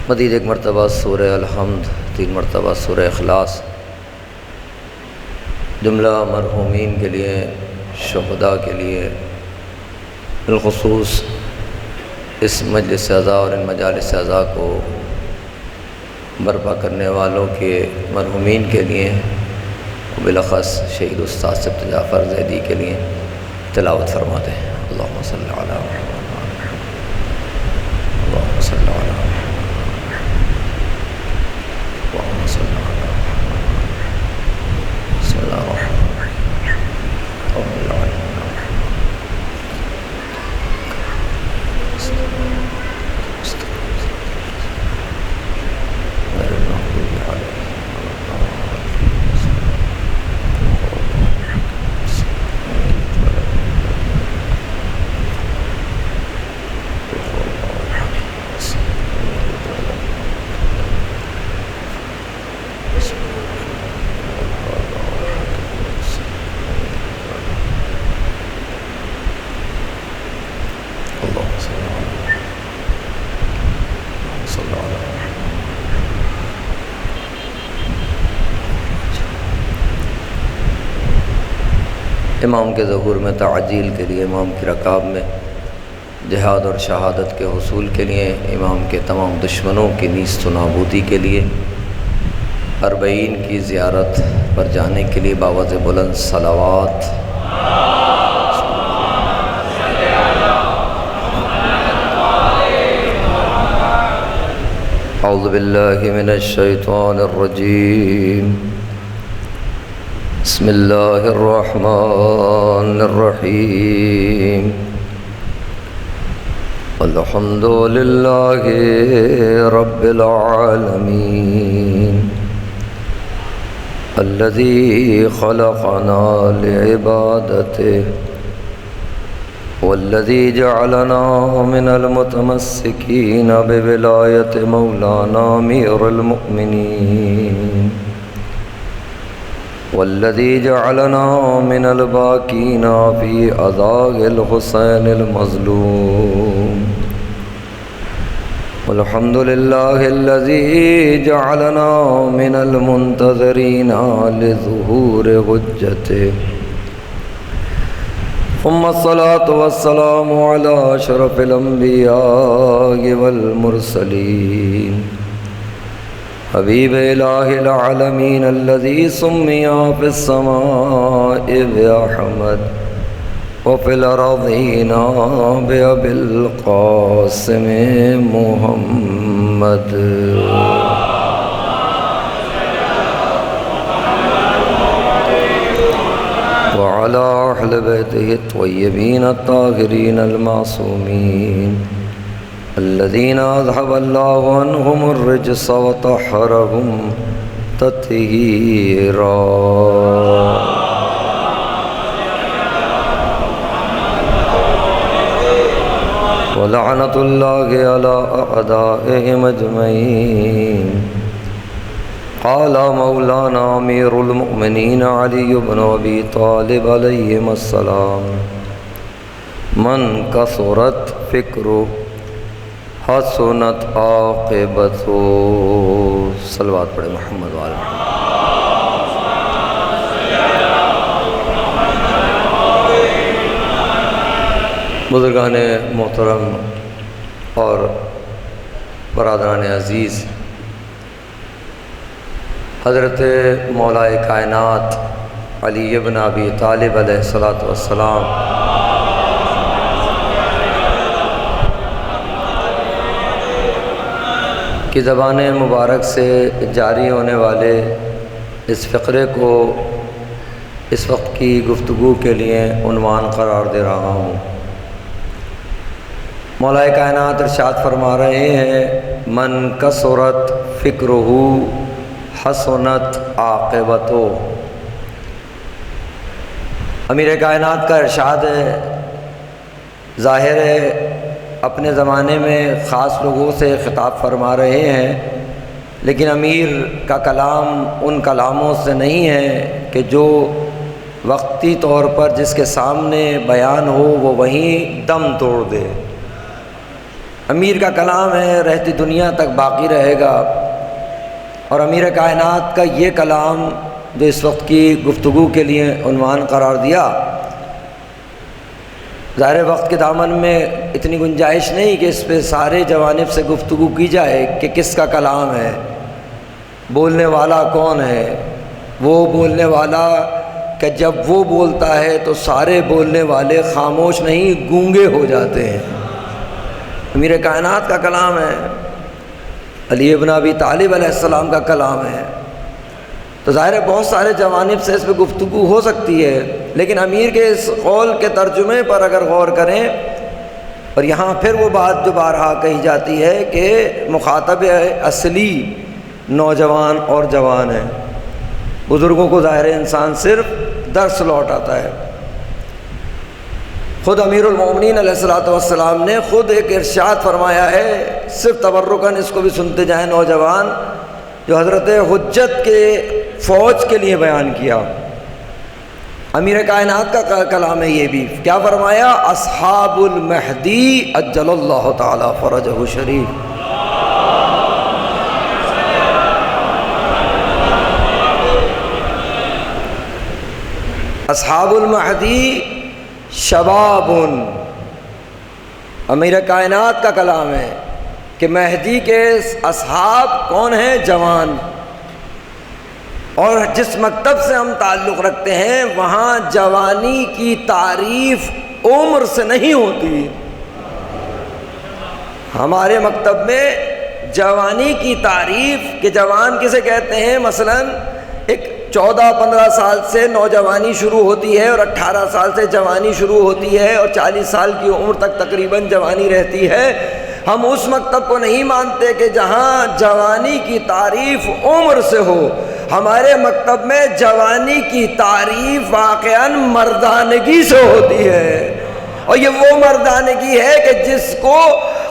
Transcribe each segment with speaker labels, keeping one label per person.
Speaker 1: مزید ایک مرتبہ سورہ الحمد، 3 مرتبہ سورہ اخلاص، جملہ مرحومین کے لیے، شہداء کے لیے، بالخصوص اس مجلس اعزاء اور ان مجالس اعزاء کو برپا کرنے والوں کے مرحومین کے لیے، بالاخص شہید استاد سبت جعفر زیدی کے لیے تلاوت فرماتے ہیں۔ اللہم صلی علی محمد، اللہم صلی علی محمد، اللہم صلی علی محمد، بسم اللہ الرحمن الرحیم۔ امام کے ظہور میں تعجیل کے لیے، امام کی رکاب میں جہاد اور شہادت کے حصول کے لیے، امام کے تمام دشمنوں کی نیست و نابودی کے لیے، اربعین کی زیارت پر جانے کے لیے باوز بلند صلوات۔ اعوذ باللہ من الشیطان الرجیم، بسم اللہ الرحمن الرحیم، الحمد للہ رب العالمین، الذی خلقنا لعبادتہ، والذی جعلنا من المتمسکین بولایت مولانا امیر المؤمنین، والذی جعلنا من الباکین فی عزاء الحسین المظلوم، والحمد للہ الذی جعلنا من المنتظرین لظہور حجتہ، ثم الصلاة والسلام علی اشرف الانبیاء والمرسلین، حبیب الہ العالمین الذی سمی فی السماء بأحمد وفی الارضین بأبی القاسم محمد، وعلی اہل بیتہ الطیبین الطاہرین المعصومین الذین اذھب اللہ عنہم الرجس وطہرہم تطہیرا، ولعنۃ اللہ علی اعدائہم اجمعین۔ قال مولانا امیر المؤمنین علی بن ابی طالب علیہم السلام، من کثرت فکرہ حسنت عاقبتہ۔ صلوات پڑھے محمد وعلی محمد۔ بزرگان محترم اور برادران عزیز، حضرت مولائے کائنات علی بن ابی طالب علیہ السلام کی زبان مبارک سے جاری ہونے والے اس فقرے کو اس وقت کی گفتگو کے لیے عنوان قرار دے رہا ہوں۔ مولائے کائنات ارشاد فرما رہے ہیں، من کثرت فکرہ حسنت عاقبتہ۔ امیر کائنات کا ارشاد ہے، ظاہر ہے اپنے زمانے میں خاص لوگوں سے خطاب فرما رہے ہیں، لیکن امیر کا کلام ان کلاموں سے نہیں ہے کہ جو وقتی طور پر جس کے سامنے بیان ہو وہ وہیں دم توڑ دے۔ امیر کا کلام ہے، رہتی دنیا تک باقی رہے گا، اور امیر کائنات کا یہ کلام جو اس وقت کی گفتگو کے لیے عنوان قرار دیا، ظاہر وقت کے دامن میں اتنی گنجائش نہیں کہ اس پہ سارے جوانب سے گفتگو کی جائے کہ کس کا کلام ہے، بولنے والا کون ہے۔ وہ بولنے والا کہ جب وہ بولتا ہے تو سارے بولنے والے خاموش نہیں گونگے ہو جاتے ہیں۔ امیر کائنات کا کلام ہے، علی ابن ابی طالب علیہ السلام کا کلام ہے، تو ظاہر ہے بہت سارے جوانب سے اس پہ گفتگو ہو سکتی ہے، لیکن امیر کے اس قول کے ترجمے پر اگر غور کریں، اور یہاں پھر وہ بات جو بارہا کہی جاتی ہے کہ مخاطب اصلی نوجوان اور جوان ہیں۔ بزرگوں کو ظاہر انسان صرف درس لوٹاتا ہے۔ خود امیر المومنین علیہ الصلوۃ والسلام نے خود ایک ارشاد فرمایا ہے، صرف تبرکاً اس کو بھی سنتے جائیں نوجوان، جو حضرت حجت کے فوج کے لیے بیان کیا۔ امیر کائنات کا کلام ہے یہ بھی، کیا فرمایا؟ اصحاب المہدی عجل اللہ تعالی فرجہ شریف۔ اصحاب المہدی شباب، امیر کائنات کا کلام ہے کہ مہدی کے اصحاب کون ہیں؟ جوان۔ اور جس مکتب سے ہم تعلق رکھتے ہیں وہاں جوانی کی تعریف عمر سے نہیں ہوتی۔ ہمارے مکتب میں جوانی کی تعریف کہ جوان کسے کہتے ہیں، مثلاً ایک 14-15 سال سے نوجوانی شروع ہوتی ہے، اور 18 سال سے جوانی شروع ہوتی ہے، اور 40 سال کی عمر تک تقریباً جوانی رہتی ہے۔ ہم اس مکتب کو نہیں مانتے کہ جہاں جوانی کی تعریف عمر سے ہو۔ ہمارے مکتب میں جوانی کی تعریف واقعاً مردانگی سے ہوتی ہے، اور یہ وہ مردانگی ہے کہ جس کو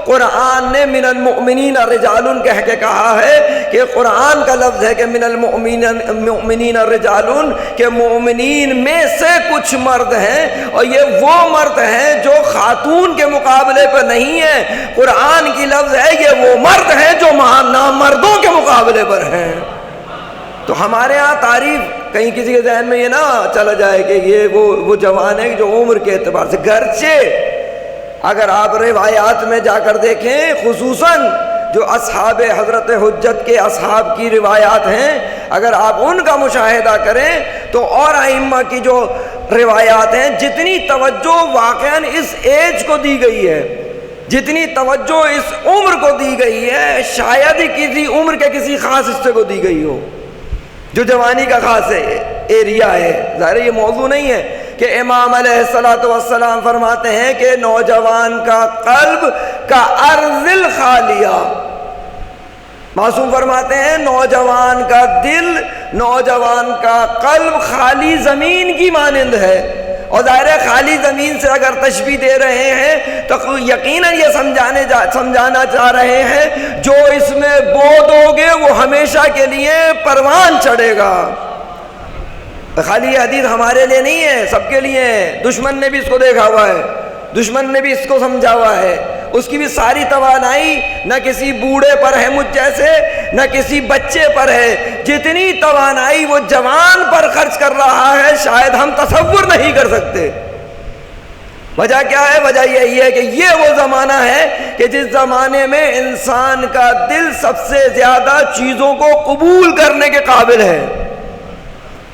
Speaker 1: قرآن نے من المؤمنین رجال کہہ کے کہا ہے، کہ قرآن کا لفظ ہے کہ من المؤمنین رجال، کہ مومنین میں سے کچھ مرد ہیں، اور یہ وہ مرد ہیں جو خاتون کے مقابلے پر نہیں ہیں۔ قرآن کی لفظ ہے یہ وہ مرد ہیں جو نامردوں کے مقابلے پر ہیں۔ تو ہمارے ہاں تعریف کہیں کسی کے ذہن میں یہ نہ چلا جائے کہ یہ وہ جوان ہے جو عمر کے اعتبار سے، گرچہ اگر آپ روایات میں جا کر دیکھیں، خصوصاً جو اصحاب حضرت حجت کے اصحاب کی روایات ہیں، اگر آپ ان کا مشاہدہ کریں تو اور ائمہ کی جو روایات ہیں، جتنی توجہ واقعاً اس ایج کو دی گئی ہے، جتنی توجہ اس عمر کو دی گئی ہے، شاید ہی کسی عمر کے کسی خاص حصے کو دی گئی ہو، جو جوانی کا خاص ایریا ہے۔ ظاہر یہ موضوع نہیں ہے کہ امام علیہ الصلوۃ والسلام فرماتے ہیں کہ نوجوان کا قلب کا ارض الخالیہ، معصوم فرماتے ہیں نوجوان کا دل، نوجوان کا قلب خالی زمین کی مانند ہے۔ اور ظاہر ہے خالی زمین سے اگر تشبیہ دے رہے ہیں تو یقیناً یہ سمجھانا چاہ رہے ہیں جو اس میں بو دو گے وہ ہمیشہ کے لیے پروان چڑھے گا۔ خالی حدیث ہمارے لیے نہیں ہے، سب کے لیے ہے۔ دشمن نے بھی اس کو دیکھا ہوا ہے، دشمن نے بھی اس کو سمجھا ہوا ہے۔ اس کی بھی ساری توانائی نہ کسی بوڑھے پر ہے مجھ جیسے، نہ کسی بچے پر ہے۔ جتنی توانائی وہ جوان پر خرچ کر رہا ہے شاید ہم تصور نہیں کر سکتے۔ وجہ کیا ہے؟ وجہ یہی ہے کہ یہ وہ زمانہ ہے کہ جس زمانے میں انسان کا دل سب سے زیادہ چیزوں کو قبول کرنے کے قابل ہے،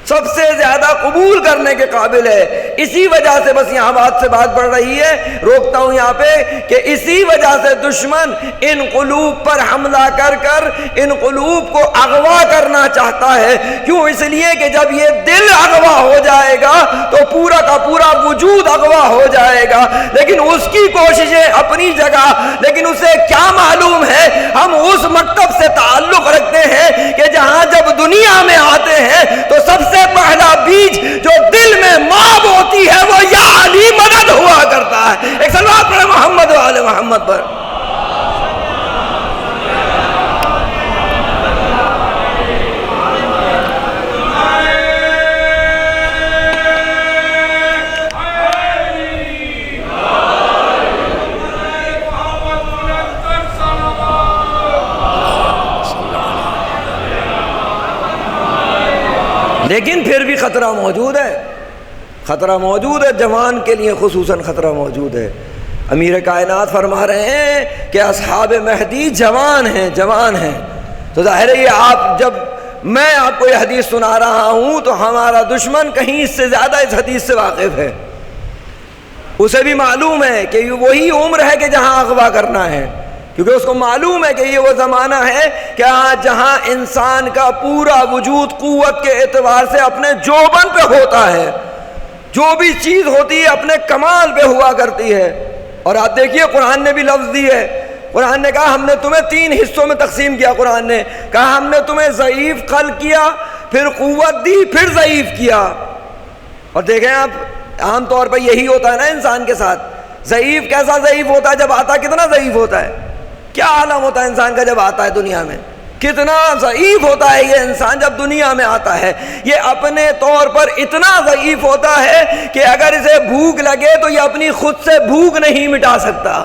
Speaker 1: سب سے زیادہ قبول کرنے کے قابل ہے۔ اسی وجہ سے بس یہاں بات سے بات بڑھ رہی ہے، روکتا ہوں یہاں پہ، کہ اسی وجہ سے دشمن ان قلوب پر حملہ کر کر ان قلوب کو اغوا کرنا چاہتا ہے۔ کیوں؟ اس لیے کہ جب یہ دل اغوا ہو جائے گا تو پورا کا پورا وجود اغوا ہو جائے گا۔ لیکن اس کی کوششیں اپنی جگہ، لیکن اسے کیا معلوم ہے ہم اس مکتب سے تعلق رکھتے ہیں کہ جہاں جب دنیا میں آتے ہیں تو سب سے پہلا بیج جو دل میں ماب ہوتی ہے وہ یا علی مدد ہوا کرتا ہے۔ ایک صلوات پڑھیں محمد و آل محمد پر۔ لیکن پھر بھی خطرہ موجود ہے، خطرہ موجود ہے، جوان کے لیے خصوصاً خطرہ موجود ہے۔ امیر کائنات فرما رہے ہیں کہ اصحاب مہدی جوان ہیں، جوان ہیں۔ تو ظاہر ہے یہ آپ جب میں آپ کو یہ حدیث سنا رہا ہوں تو ہمارا دشمن کہیں اس سے زیادہ اس حدیث سے واقف ہے، اسے بھی معلوم ہے کہ یہ وہی عمر ہے کہ جہاں اغوا کرنا ہے، کیونکہ اس کو معلوم ہے کہ یہ وہ زمانہ ہے کہ جہاں انسان کا پورا وجود قوت کے اعتبار سے اپنے جوبن پہ ہوتا ہے، جو بھی چیز ہوتی ہے اپنے کمال پہ ہوا کرتی ہے۔ اور آپ دیکھیے قرآن نے بھی لفظ دی ہے، قرآن نے کہا ہم نے تمہیں 3 حصوں میں تقسیم کیا، قرآن نے کہا ہم نے تمہیں ضعیف خلق کیا، پھر قوت دی، پھر ضعیف کیا۔ اور دیکھیں آپ عام طور پہ یہی ہوتا ہے نا انسان کے ساتھ، ضعیف کیسا ضعیف ہوتا ہے جب آتا ہے کتنا ضعیف ہوتا ہے، کیا عالم ہوتا ہے انسان کا جب آتا ہے دنیا میں، کتنا ضعیف ہوتا ہے یہ انسان جب دنیا میں آتا ہے۔ یہ اپنے طور پر اتنا ضعیف ہوتا ہے کہ اگر اسے بھوک لگے تو یہ اپنی خود سے بھوک نہیں مٹا سکتا۔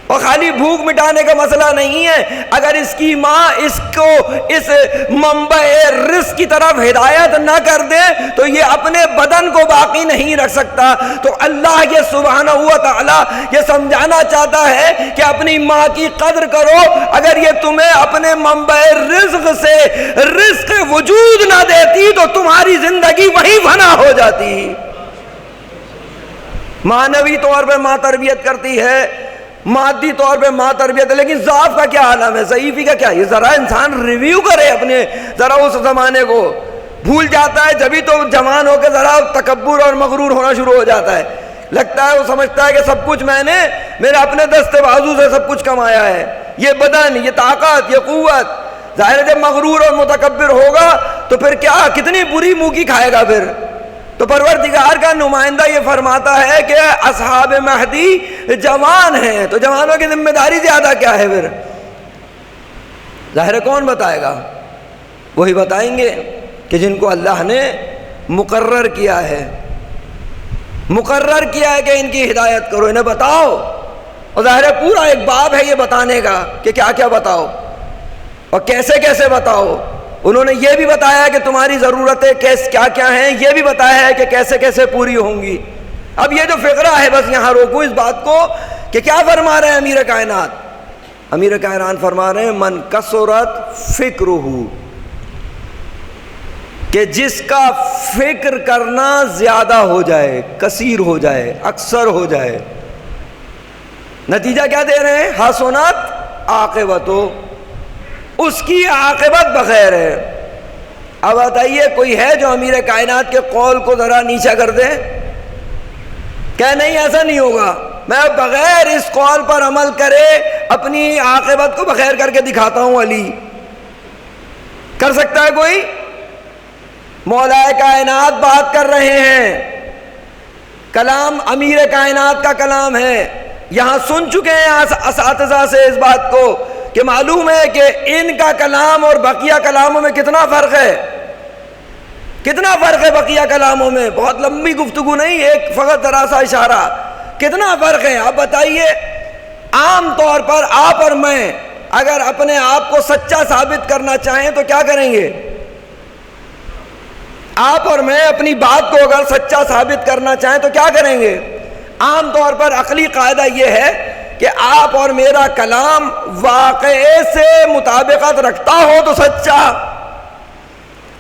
Speaker 1: اور خالی بھوک مٹانے کا مسئلہ نہیں ہے، اگر اس کی ماں اس کو اس منبع رزق کی طرف ہدایت نہ کر دے تو یہ اپنے بدن کو باقی نہیں رکھ سکتا۔ تو اللہ یہ سبحانہ و تعالی یہ سمجھانا چاہتا ہے کہ اپنی ماں کی قدر کرو، اگر یہ تمہیں اپنے منبع رزق سے رزق وجود نہ دیتی تو تمہاری زندگی وہی فنا ہو جاتی۔ معنوی طور پہ ماں تربیت کرتی ہے، مادی طور پہ ماں تربیت ہے، لیکن ضعف کا کیا عالم ہے، ضعیفی کا کیا؟ یہ ذرا انسان ریویو کرے اپنے، ذرا اس زمانے کو بھول جاتا ہے جبھی تو جوان ہو کے ذرا تکبر اور مغرور ہونا شروع ہو جاتا ہے، لگتا ہے وہ سمجھتا ہے کہ سب کچھ میں نے میرے اپنے دست بازو سے سب کچھ کمایا ہے، یہ بدن، یہ طاقت، یہ قوت۔ ظاہر ہے جب مغرور اور متکبر ہوگا تو پھر کیا کتنی بری منہ کی کھائے گا پھر۔ تو پروردگار کا نمائندہ یہ فرماتا ہے کہ اصحاب مہدی جوان ہیں، تو جوانوں کی ذمہ داری زیادہ کیا ہے پھر؟ ظاہر ہے کون بتائے گا؟ وہی بتائیں گے کہ جن کو اللہ نے مقرر کیا ہے، مقرر کیا ہے کہ ان کی ہدایت کرو، انہیں بتاؤ۔ اور ظاہر ہے پورا ایک باب ہے یہ بتانے کا کہ کیا کیا بتاؤ اور کیسے کیسے بتاؤ۔ انہوں نے یہ بھی بتایا کہ تمہاری ضرورتیں کیا کیا ہیں، یہ بھی بتایا ہے کہ کیسے کیسے پوری ہوں گی۔ اب یہ جو فقرہ ہے بس یہاں روکو اس بات کو کہ کیا فرما رہے ہیں امیر کائنات؟ امیر کائنات فرما رہے ہیں من کثرت فکرہ، کہ جس کا فکر کرنا زیادہ ہو جائے، کثیر ہو جائے، اکثر ہو جائے، نتیجہ کیا دے رہے ہیں؟ حسنت عاقبتو، اس کی عاقبت بخیر ہے۔ اب بتائیے کوئی ہے جو امیر کائنات کے قول کو ذرا نیچا کر دے کہ نہیں ایسا نہیں ہوگا، میں بغیر اس قول پر عمل کرے اپنی عاقبت کو بخیر کر کے دکھاتا ہوں؟ علی کر سکتا ہے کوئی؟ مولا کائنات بات کر رہے ہیں، کلام امیر کائنات کا کلام ہے، یہاں سن چکے ہیں اساتذہ سے اس بات کو کہ معلوم ہے کہ ان کا کلام اور بقیہ کلاموں میں کتنا فرق ہے، کتنا فرق ہے بقیہ کلاموں میں۔ بہت لمبی گفتگو نہیں، ایک فقط ذرا سا اشارہ، کتنا فرق ہے۔ آپ بتائیے عام طور پر آپ اور میں اگر اپنے آپ کو سچا ثابت کرنا چاہیں تو کیا کریں گے؟ آپ اور میں اپنی بات کو اگر سچا ثابت کرنا چاہیں تو کیا کریں گے؟ عام طور پر عقلی قاعدہ یہ ہے کہ آپ اور میرا کلام واقعے سے مطابقت رکھتا ہو تو سچا،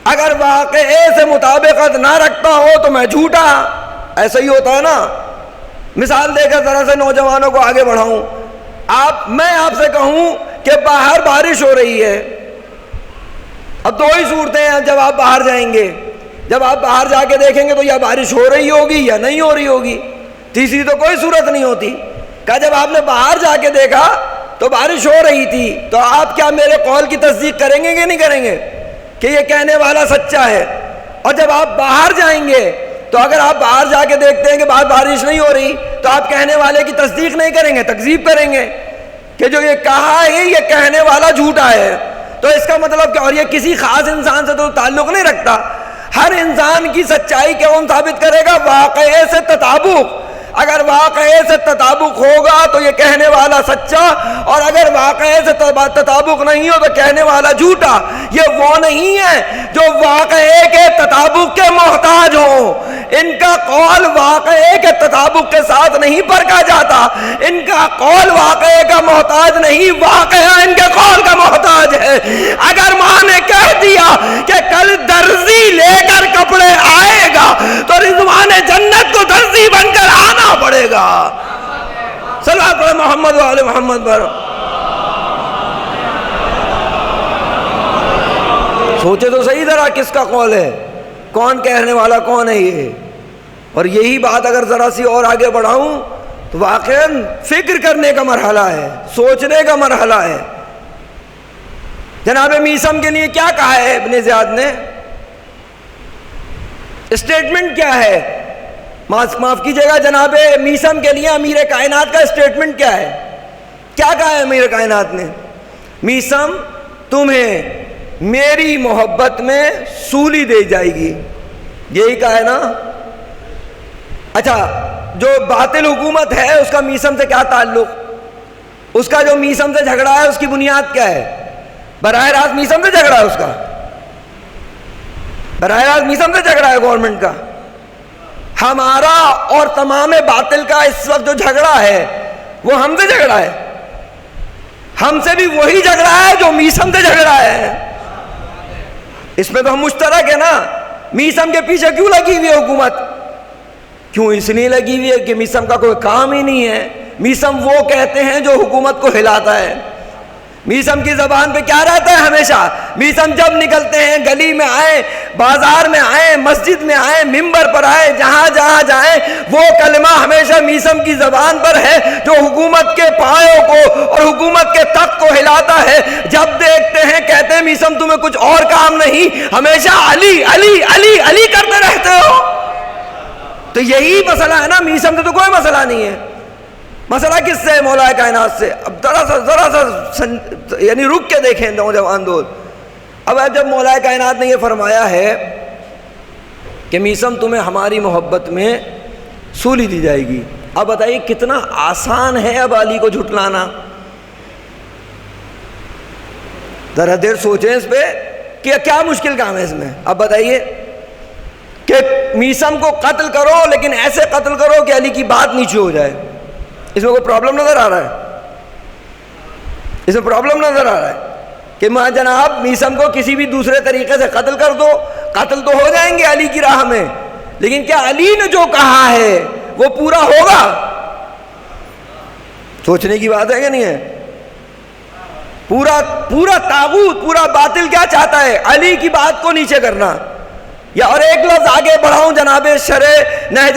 Speaker 1: اگر واقعے سے مطابقت نہ رکھتا ہو تو میں جھوٹا۔ ایسا ہی ہوتا ہے نا۔ مثال دے کر ذرا سے نوجوانوں کو آگے بڑھاؤں، میں آپ سے کہوں کہ باہر بارش ہو رہی ہے، اب 2 ہی صورتیں ہیں جب آپ باہر جائیں گے، جب آپ باہر جا کے دیکھیں گے تو یا بارش ہو رہی ہوگی یا نہیں ہو رہی ہوگی، تیسری تو کوئی صورت نہیں ہوتی۔ کہ جب آپ نے باہر جا کے دیکھا تو بارش ہو رہی تھی تو آپ کیا میرے قول کی تصدیق کریں گے کہ نہیں کریں گے کہ یہ کہنے والا سچا ہے؟ اور جب آپ باہر جائیں گے تو اگر آپ باہر جا کے دیکھتے ہیں کہ باہر بارش نہیں ہو رہی تو آپ کہنے والے کی تصدیق نہیں کریں گے، تکذیب کریں گے کہ جو یہ کہا ہے یہ کہنے والا جھوٹا ہے۔ تو اس کا مطلب کہ اور یہ کسی خاص انسان سے تو تعلق نہیں رکھتا، ہر انسان کی سچائی کون ثابت کرے گا؟ واقعے سے تطابق۔ اگر واقعے سے تطابق ہوگا تو یہ کہنے والا سچا، اور اگر واقعے سے تطابق نہیں ہو تو کہنے والا جھوٹا۔ یہ وہ نہیں ہے جو واقعے کے تطابق کے محتاج ہوں، ان کا قول واقعے کے تطابق کے ساتھ نہیں پرکھا جاتا، ان کا قول واقعے کا محتاج نہیں، واقعہ ان کے قول کا محتاج ہے۔ اگر ماں نے کہہ دیا کہ کل درزی لے کر کپڑے آئے گا تو رضوان جنت کو درزی بن کر آنا پڑے گا۔ صلوات پڑھیں محمد و آل محمد پر۔ سوچے تو صحیح ذرا کس کا قول ہے، کون کہنے والا کون ہے یہ۔ اور یہی بات اگر ذرا سی اور آگے بڑھاؤں تو واقعاً فکر کرنے کا مرحلہ ہے، سوچنے کا مرحلہ ہے۔ جناب میثم کے لیے کیا کہا ہے ابن زیاد نے؟ اسٹیٹمنٹ کیا ہے؟ معاف کیجئے گا، جناب میثم کے لیے امیر کائنات کا اسٹیٹمنٹ کیا ہے؟ کیا کہا ہے امیر کائنات نے؟ میثم تمہیں میری محبت میں سولی دے جائے گی، یہی کہا ہے نا۔ اچھا، جو باطل حکومت ہے اس کا میثم سے کیا تعلق؟ اس کا جو میثم سے جھگڑا ہے اس کی بنیاد کیا ہے؟ براہ راست میثم سے جھگڑا ہے، اس کا براہ راست میثم سے جھگڑا ہے گورنمنٹ کا۔ ہمارا اور تمام باطل کا اس وقت جو جھگڑا ہے وہ ہم سے جھگڑا ہے، ہم سے بھی وہی جھگڑا ہے جو میثم سے جھگڑا ہے۔ اس میں تو ہم مشترک ہے نا۔ میثم کے پیچھے کیوں لگی ہوئی ہے حکومت؟ کیوں اس لیے لگی ہوئی ہے کہ میثم کا کوئی کام ہی نہیں ہے۔ میثم وہ کہتے ہیں جو حکومت کو ہلاتا ہے۔ میثم کی زبان پہ کیا رہتا ہے ہمیشہ؟ میثم جب نکلتے ہیں، گلی میں آئیں، بازار میں آئیں، مسجد میں آئیں، ممبر پر آئیں، جہاں جہاں جائیں، وہ کلمہ ہمیشہ میثم کی زبان پر ہے جو حکومت کے پایوں کو اور حکومت کے تخت کو ہلاتا ہے۔ جب دیکھتے ہیں کہتے ہیں میثم تمہیں کچھ اور کام نہیں، ہمیشہ علی علی علی علی کرتے رہتے ہو۔ تو یہی مسئلہ ہے نا، میثم سے تو کوئی مسئلہ نہیں ہے۔ مسئلہ کس سے ہے؟ مولا کائنات سے۔ اب ذرا سا یعنی رک کے دیکھیں نوجوان دوست۔ اب جب مولا کائنات نے یہ فرمایا ہے کہ میثم تمہیں ہماری محبت میں سولی دی جائے گی، اب بتائیے کتنا آسان ہے اب علی کو جھٹلانا۔ ذرا دیر سوچیں اس پہ کہ کیا مشکل کام ہے اس میں۔ اب بتائیے کہ میثم کو قتل کرو لیکن ایسے قتل کرو کہ علی کی بات نیچے ہو جائے، اس میں کوئی پرابلم نظر آ رہا ہے؟ اس میں پرابلم نظر آ رہا ہے کہ ماں جناب میثم کو کسی بھی دوسرے طریقے سے قتل کر دو، قتل تو ہو جائیں گے علی کی راہ میں، لیکن کیا علی نے جو کہا ہے وہ پورا ہوگا؟ سوچنے کی بات ہے کہ نہیں ہے؟ پورا طاغوت، پورا باطل کیا چاہتا ہے؟ علی کی بات کو نیچے کرنا۔ یا اور ایک لفظ آگے بڑھاؤں، جناب شرح نہج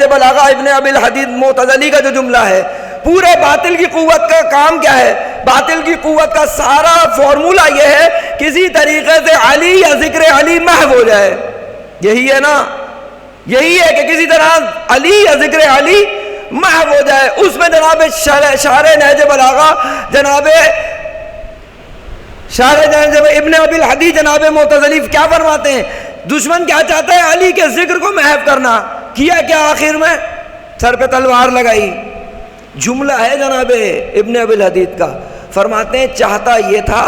Speaker 1: بلاغہ ابن ابی الحدید معتزلی کا جو جملہ ہے، پورے باطل کی قوت کا کام کیا ہے؟ باطل کی قوت کا سارا فارمولہ یہ ہے کسی طریقے سے علی یا ذکر علی محو ہو جائے۔ یہی ہے نا، یہی ہے کہ کسی طرح علی یا ذکر علی محو ہو جائے۔ اس میں جناب شارح نہج بلاغہ جناب ابن ابی الحدید جناب معتزلی کیا فرماتے ہیں؟ دشمن کیا چاہتا ہے؟ علی کے ذکر کو محو کرنا۔ کیا کیا آخر میں؟ سر پہ تلوار لگائی۔ جملہ ہے جناب ابن ابی الحدید کا، فرماتے ہیں چاہتا یہ تھا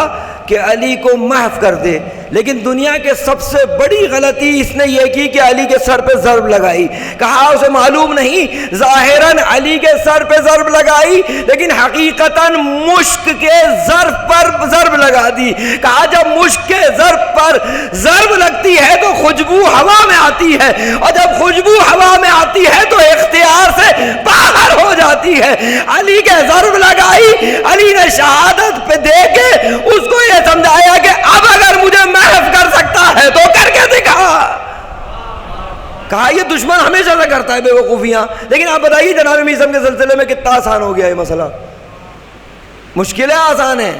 Speaker 1: کہ علی کو محو کر دے، لیکن دنیا کے سب سے بڑی غلطی اس نے یہ کی کہ علی کے سر پہ ضرب لگائی۔ کہا اسے معلوم نہیں، ظاہراً علی کے سر پہ ضرب لگائی لیکن حقیقتاً مشک کے ضرب پر ضرب لگا دی۔ کہا جب مشک کے ضرب پر ضرب لگتی ہے تو خوشبو ہوا میں آتی ہے، اور جب خوشبو ہوا میں آتی ہے تو اختیار سے باہر ہو جاتی ہے۔ علی کے ضرب لگائی، علی نے شہادت پہ دے کے اس کو یہ سمجھایا کہ اب اگر مجھے محو کر سکتا ہے تو کر کے دکھا۔ کہا یہ دشمن ہمیشہ سے کرتا ہے بے وقوفیاں، لیکن آپ بتائیے جناب میثم کے سلسلے میں کتنا آسان ہو گیا یہ مسئلہ۔ مشکل ہے آسان ہے؟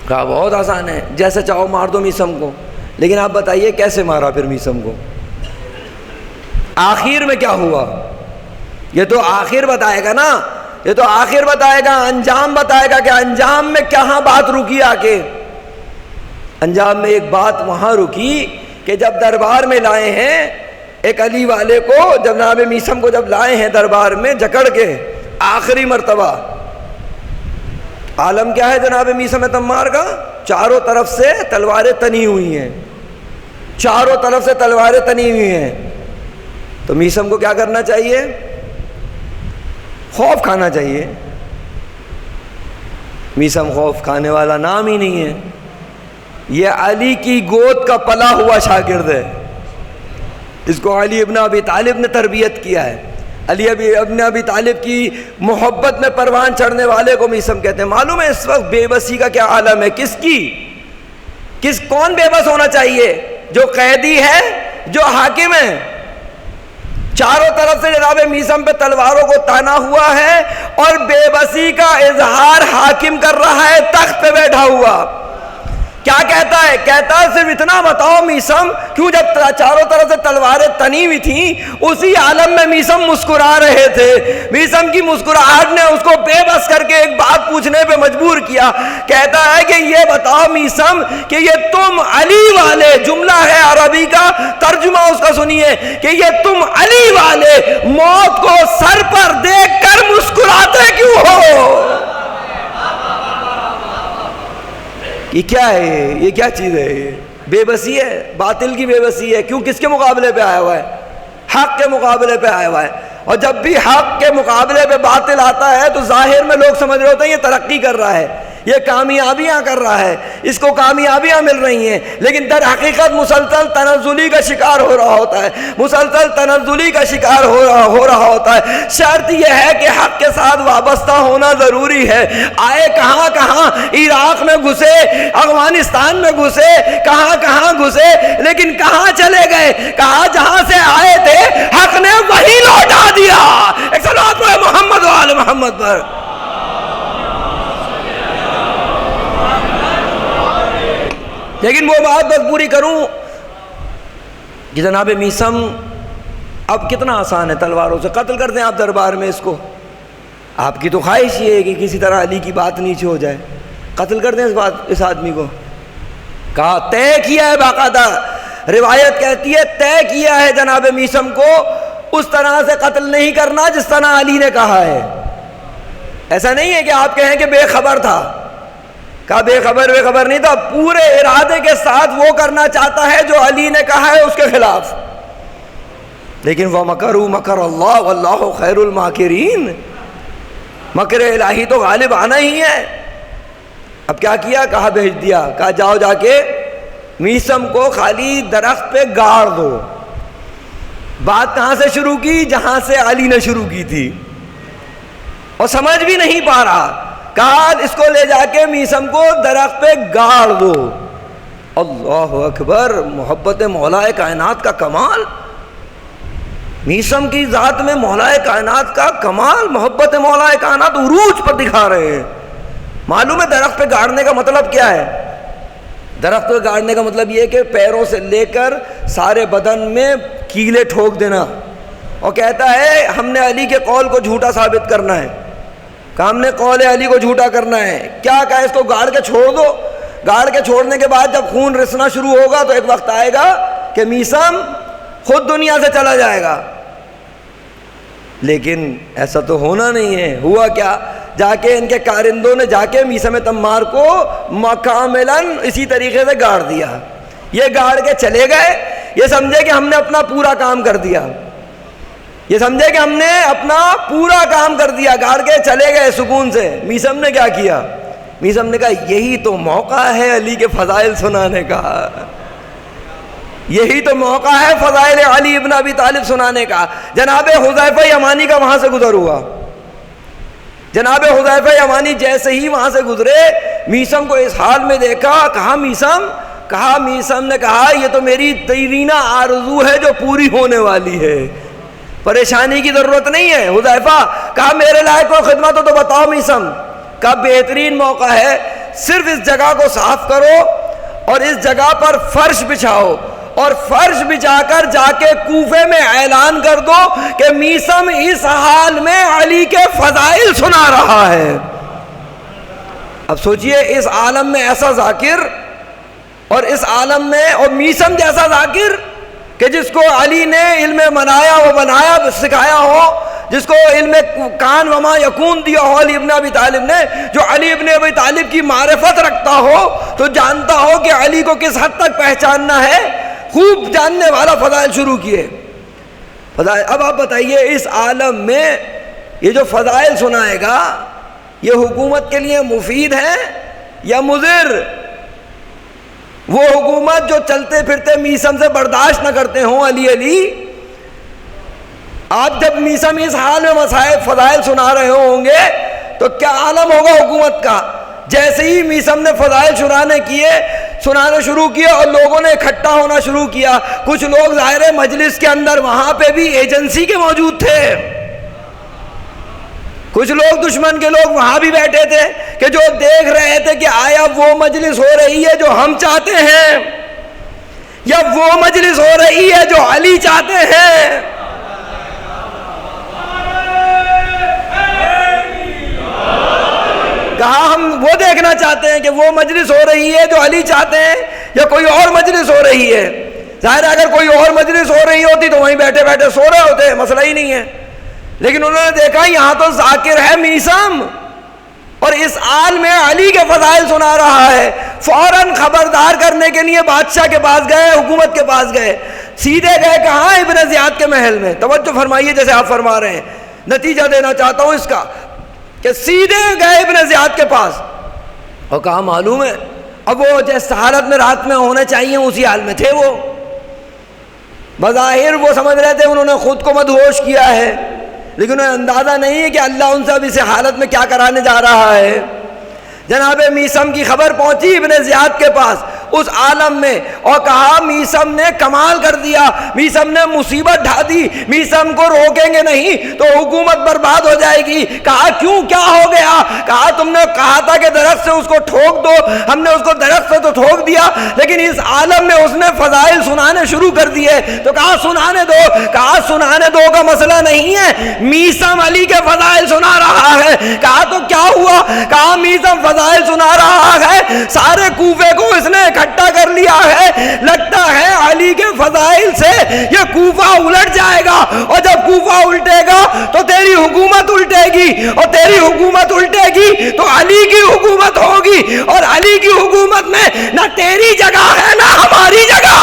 Speaker 1: کہا بہت آسان ہے، جیسے چاہو مار دو میثم کو، لیکن آپ بتائیے کیسے مارا پھر میثم کو؟ آخر میں کیا ہوا یہ تو آخر بتائے گا نا، یہ تو آخر بتائے گا، انجام بتائے گا کہ انجام میں کہاں بات رکی۔ آ کے انجام میں ایک بات وہاں رکی کہ جب دربار میں لائے ہیں ایک علی والے کو جب جناب میثم کو جب لائے ہیں دربار میں جکڑ کے آخری مرتبہ، عالم کیا ہے جناب میثم تمار کا؟ چاروں طرف سے تلواریں تنی ہوئی ہیں، چاروں طرف سے تلواریں تنی ہوئی ہیں. تو میثم کو کیا کرنا چاہیے؟ خوف کھانا چاہیے. میثم خوف کھانے والا نام ہی نہیں ہے. یہ علی کی گود کا پلا ہوا شاگرد ہے. اس کو علی ابن ابی طالب نے تربیت کیا ہے. علی ابن ابی طالب کی محبت میں پروان چڑھنے والے کو میثم کہتے ہیں. معلوم ہے اس وقت بے بسی کا کیا عالم ہے؟ کس کی کون بے بس ہونا چاہیے؟ جو قیدی ہے، جو حاکم ہے. چاروں طرف سے جناب میثم پہ تلواروں کو تانا ہوا ہے اور بے بسی کا اظہار حاکم کر رہا ہے تخت پہ بیٹھا ہوا. کیا کہتا ہے؟ کہتا ہے صرف اتنا بتاؤ میثم، کیوں جب چاروں طرف سے تلواریں تنی ہوئی تھیں اسی عالم میں میثم مسکرا رہے تھے. میثم کی مسکراہٹ نے اس کو بے بس کر کے ایک بات پوچھنے پہ مجبور کیا. کہتا ہے کہ یہ بتاؤ میثم کہ یہ تم علی والے، جملہ ہے عربی کا، ترجمہ اس کا سنیے کہ یہ تم علی والے موت کو سر پر دیکھ کر مسکراتے کیوں ہو؟ یہ کیا ہے؟ یہ کیا چیز ہے؟ یہ بے بسی ہے، باطل کی بے بسی ہے. کیوں؟ کس کے مقابلے پہ آیا ہوا ہے؟ حق کے مقابلے پہ آیا ہوا ہے. اور جب بھی حق کے مقابلے پہ باطل آتا ہے تو ظاہر میں لوگ سمجھ رہے ہوتے ہیں یہ ترقی کر رہا ہے، یہ کامیابیاں کر رہا ہے، اس کو کامیابیاں مل رہی ہیں. لیکن در حقیقت مسلسل تنزلی کا شکار ہو رہا ہوتا ہے، مسلسل تنزلی کا شکار ہو رہا ہوتا ہے. شرط یہ ہے کہ حق کے ساتھ وابستہ ہونا ضروری ہے. آئے کہاں کہاں، عراق میں گھسے، افغانستان میں گھسے، کہاں کہاں گھسے، لیکن کہاں چلے گئے؟ کہاں جہاں سے آئے تھے حق نے وہی لوٹا دیا. ایک صلوات پڑھو محمد و آل محمد پر. لیکن وہ بات بس پوری کروں کہ جناب میثم اب کتنا آسان ہے تلواروں سے قتل کر دیں آپ دربار میں اس کو. آپ کی تو خواہش یہ ہے کہ کسی طرح علی کی بات نیچے ہو جائے، قتل کر دیں اس آدمی کو. کہا طے کیا ہے، باقاعدہ روایت کہتی ہے طے کیا ہے جناب میثم کو اس طرح سے قتل نہیں کرنا جس طرح علی نے کہا ہے. ایسا نہیں ہے کہ آپ کہیں کہ بے خبر تھا. کہا بے خبر نہیں تھا، پورے ارادے کے ساتھ وہ کرنا چاہتا ہے جو علی نے کہا ہے اس کے خلاف. لیکن وَمَكَرُوا مَكَرَ اللَّهُ وَاللَّهُ خَيْرُ الْمَاكِرِينَ، مکر الہی تو غالب آنا ہی ہے. اب کیا کیا؟ کہا بھیج دیا، کہا جاؤ جا کے میثم کو خالی درخت پہ گاڑ دو. بات کہاں سے شروع کی؟ جہاں سے علی نے شروع کی تھی، اور سمجھ بھی نہیں پا رہا. کہا اس کو لے جا کے میثم کو درخت پہ گاڑ دو. اللہ اکبر، محبت مولا کائنات کا کمال. میثم کی ذات میں مولا کائنات کا کمال، محبت مولا کائنات عروج پر دکھا رہے ہیں. معلوم ہے درخت پہ گاڑنے کا مطلب کیا ہے؟ درخت پہ گاڑنے کا مطلب یہ کہ پیروں سے لے کر سارے بدن میں کیلے ٹھوک دینا. اور کہتا ہے ہم نے علی کے قول کو جھوٹا ثابت کرنا ہے، کہ ہم نے قول علی کو جھوٹا کرنا ہے. کیا کہا؟ اس کو گاڑ کے چھوڑ دو. گاڑ کے چھوڑنے کے بعد جب خون رسنا شروع ہوگا تو ایک وقت آئے گا کہ میثم خود دنیا سے چلا جائے گا. لیکن ایسا تو ہونا نہیں ہے. ہوا کیا؟ جا کے ان کے کارندوں نے جا کے میثم تمار کو مکاملاً اسی طریقے سے گاڑ دیا. یہ گاڑ کے چلے گئے، یہ سمجھے کہ ہم نے اپنا پورا کام کر دیا، یہ سمجھے کہ ہم نے اپنا پورا کام کر دیا. گاڑ کے چلے گئے سکون سے. میثم نے کیا کیا؟ میثم نے کہا یہی تو موقع ہے علی کے فضائل سنانے کا، یہی تو موقع ہے فضائل علی ابن ابی طالب سنانے کا. جناب حذیفہ یمانی کا وہاں سے گزر ہوا. جناب حذیفہ یمانی جیسے ہی وہاں سے گزرے میثم کو اس حال میں دیکھا. کہا میثم نے کہا یہ تو میری دیرینہ آرزو ہے جو پوری ہونے والی ہے، پریشانی کی ضرورت نہیں ہے. حذیفہ کہا میرے لائق کوئی خدمت ہو تو بتاؤ میثم. کہا بہترین موقع ہے، صرف اس جگہ کو صاف کرو اور اس جگہ پر فرش بچھاؤ، اور فرش بچھا کر جا کے کوفے میں اعلان کر دو کہ میثم اس حال میں علی کے فضائل سنا رہا ہے. اب سوچئے اس عالم میں ایسا ذاکر، اور اس عالم میں اور میثم جیسا ذاکر، کہ جس کو علی نے علم منایا وہ بنایا سکھایا ہو، جس کو علم کان وما یکون دیا ہو علی ابن ابی طالب نے، جو علی ابن ابی طالب کی معرفت رکھتا ہو تو جانتا ہو کہ علی کو کس حد تک پہچاننا ہے، خوب جاننے والا فضائل شروع کیے۔ فضائل، اب آپ بتائیے اس عالم میں یہ جو فضائل سنائے گا یہ حکومت کے لیے مفید ہے یا مضر؟ وہ حکومت جو چلتے پھرتے میسم سے برداشت نہ کرتے ہوں علی علی، آپ جب میسم اس حال میں مسائل فضائل سنا رہے ہوں گے تو کیا عالم ہوگا حکومت کا؟ جیسے ہی میسم نے فضائل سنانے شروع کیے اور لوگوں نے اکٹھا ہونا شروع کیا، کچھ لوگ ظاہر مجلس کے اندر وہاں پہ بھی ایجنسی کے موجود تھے، کچھ لوگ دشمن کے لوگ وہاں بھی بیٹھے تھے کہ جو دیکھ رہے تھے کہ آیا وہ مجلس ہو رہی ہے جو ہم چاہتے ہیں یا وہ مجلس ہو رہی ہے جو علی چاہتے ہیں۔ کہا ہم وہ دیکھنا چاہتے ہیں کہ وہ مجلس ہو رہی ہے جو علی چاہتے ہیں یا کوئی اور مجلس ہو رہی ہے۔ ظاہر ہے اگر کوئی اور مجلس ہو رہی ہوتی تو وہیں بیٹھے بیٹھے سو رہے ہوتے، مسئلہ ہی نہیں ہے، لیکن انہوں نے دیکھا یہاں تو ذاکر ہے میسم اور اس آل میں علی کے فضائل سنا رہا ہے، فوراً خبردار کرنے کے لیے بادشاہ کے پاس گئے، حکومت کے پاس گئے، سیدھے گئے کہاں؟ ابن زیاد کے محل میں۔ توجہ فرمائیے جیسے آپ فرما رہے ہیں، نتیجہ دینا چاہتا ہوں اس کا کہ سیدھے گئے ابن زیاد کے پاس اور کہا معلوم ہے اب وہ جس حالت میں رات میں ہونے چاہیے اسی حال میں تھے، وہ بظاہر وہ سمجھ رہے تھے انہوں نے خود کو مدہوش کیا ہے، لیکن انہیں اندازہ نہیں ہے کہ اللہ ان سے اب اس حالت میں کیا کرانے جا رہا ہے۔ جناب میسم کی خبر پہنچی ابن زیاد کے پاس اس عالم میں اور کہا میسم نے کمال کر دیا، میسم نے مصیبت ڈھا دی، میسم کو روکیں گے نہیں تو حکومت برباد ہو جائے گی۔ کہا کیوں، کیا ہو گیا؟ کہا تم نے کہا تھا کہ درخت سے اس کو ٹھوک دو، ہم نے اس کو درخت سے تو ٹھوک دیا، لیکن اس عالم میں اس نے فضائل سنانے شروع کر دیے۔ تو کہا سنانے دو، کہا سنانے دو کا مسئلہ نہیں ہے، میسم علی کے فضائل سنا رہا ہے۔ کہا تو کیا ہوا؟ کہا میسم فضائل سنا رہا ہے، سارے کوفے کو اس نے اکٹھا کر لیا ہے، لگتا ہے علی کے فضائل سے یہ کوفہ الٹ جائے گا، اور جب کوفہ الٹے گا تو تیری حکومت الٹے گی، اور تیری حکومت الٹے گی تو علی کی حکومت ہوگی، اور علی کی حکومت میں نہ تیری جگہ ہے نہ ہماری جگہ۔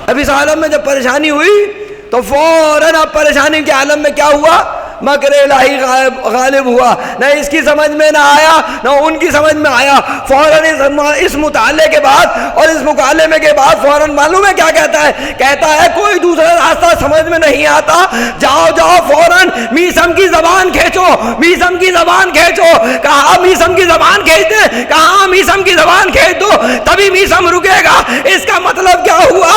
Speaker 1: اب اس عالم میں جب پریشانی ہوئی تو فوراً اب پریشانی کے عالم میں کیا ہوا؟ مکر الہی غالب ہوا، نہ اس کی سمجھ میں نہ آیا نہ ان کی سمجھ میں آیا۔ فوراً اس مطالعے کے بعد اور اس مکالمے کے بعد فوراً معلوم ہے کیا کہتا ہے؟ کہتا ہے کوئی دوسرا راستہ سمجھ میں نہیں آتا، جاؤ جاؤ فوراً میسم کی زبان کھینچو، میسم کی زبان کھینچو۔ کہا میسم کی زبان کھینچ دیں؟ کہاں میسم کی زبان کھینچ دو تبھی میسم رکے گا۔ اس کا مطلب کیا ہوا؟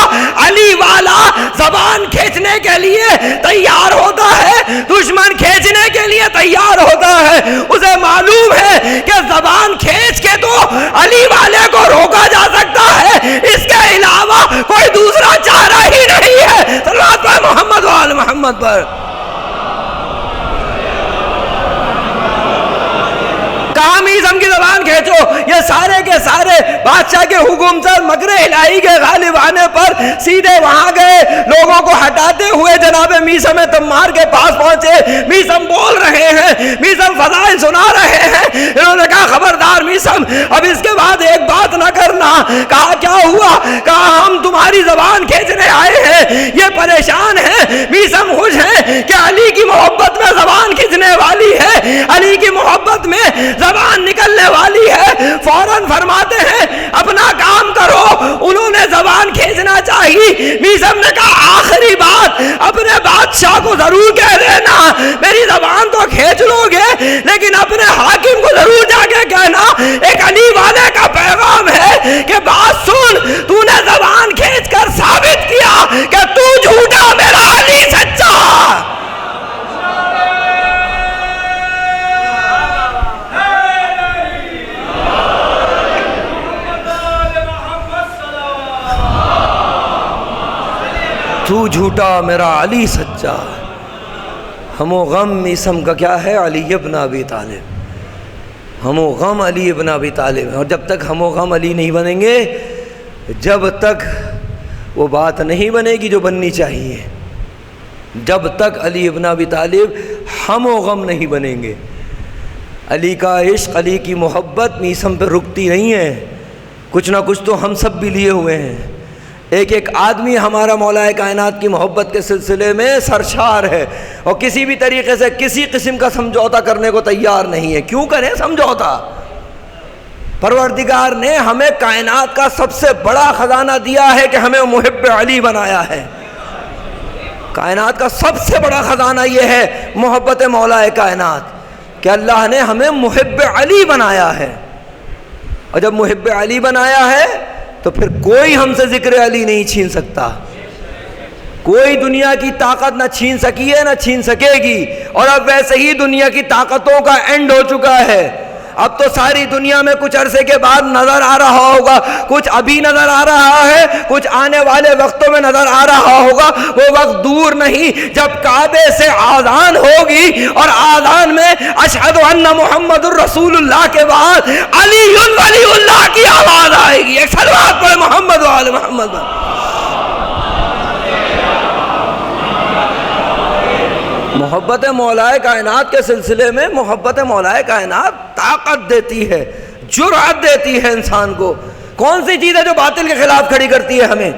Speaker 1: علی والا زبان کھینچنے کے لیے تیار ہوتا ہے، دشمن کھینچنے کے لیے تیار ہوتا ہے۔ اسے معلوم ہے کہ زبان کھینچ کے تو علی والے کو روکا جا سکتا ہے، اس کے علاوہ کوئی دوسرا چارہ ہی نہیں ہے۔ صلوات پڑھ محمد و آل محمد پر۔ کہا میسم کی زبان کھینچو، یہ سارے کے سارے بادشاہ کے حکم سے مکر الہی کے غالب آنے پر سیدھے وہاں گئے، لوگوں کو ہٹاتے ہوئے جناب میسم تمار کے پاس پہنچے۔ میسم بول رہے ہیں، میسم فضائل سنا رہے ہیں۔ انہوں نے کہا خبردار میسم، اب اس کے بعد ایک بات نہ کرنا۔ کہا کیا ہوا؟ کہا ہم تمہاری زبان کھینچنے آئے ہیں، یہ پریشان ہیں۔ میسم خوش ہیں کہ علی کی محبت میں زبان کھینچنے والی ہے، علی کی محبت میں زبان نکلنے والی ہے۔ فوراً فرماتے ہیں اپنا کام کرو، انہوں نے زبان کھینچنا چاہیے۔ میسم نے کہا آخری بات اپنے بادشاہ کو ضرور کہہ دینا، میری زبان تو کھینچ لو گے لیکن اپنے حاکم کو ضرور جا کے کہنا ایک علی والے کا پیغام ہے کہ بات سن، تو نے زبان کھینچ کر ثابت کیا کہ تو جھوٹا میرا علی سچا۔ تو جھوٹا میرا علی سچا۔ ہم و غم میسم کا کیا ہے؟ علی ابن ابی طالب، ہم و غم علی ابن ابی طالب۔ اور جب تک ہم و غم علی نہیں بنیں گے جب تک وہ بات نہیں بنے گی جو بننی چاہیے، جب تک علی ابن ابی طالب ہم و غم نہیں بنیں گے، علی کا عشق، علی کی محبت میسم پہ رکتی نہیں ہے، کچھ نہ کچھ تو ہم سب بھی لیے ہوئے ہیں۔ ایک ایک آدمی ہمارا مولا کائنات کی محبت کے سلسلے میں سرشار ہے، اور کسی بھی طریقے سے کسی قسم کا سمجھوتا کرنے کو تیار نہیں ہے۔ کیوں کریں سمجھوتا؟ پروردگار نے ہمیں کائنات کا سب سے بڑا خزانہ دیا ہے کہ ہمیں محب علی بنایا ہے۔ کائنات کا سب سے بڑا خزانہ یہ ہے محبت مولا کائنات، کہ اللہ نے ہمیں محب علی بنایا ہے، اور جب محب علی بنایا ہے تو پھر کوئی ہم سے ذکر علی نہیں چھین سکتا، کوئی دنیا کی طاقت نہ چھین سکی ہے نہ چھین سکے گی۔ اور اب ویسے ہی دنیا کی طاقتوں کا اینڈ ہو چکا ہے، اب تو ساری دنیا میں کچھ عرصے کے بعد نظر آ رہا ہوگا، کچھ ابھی نظر آ رہا ہے، کچھ آنے والے وقتوں میں نظر آ رہا ہوگا، وہ وقت دور نہیں جب کعبے سے آذان ہوگی اور آذان میں اشہد ان محمد الرسول اللہ کے بعد علی ولی اللہ کی آواز آئے گی۔ ایک صلوات پڑھے محمد و آل محمد۔ محبت مولا کائنات کے سلسلے میں محبت مولا کائنات طاقت دیتی ہے، جرأت دیتی ہے انسان کو۔ کون سی چیز ہے جو باطل کے خلاف کھڑی کرتی ہے ہمیں؟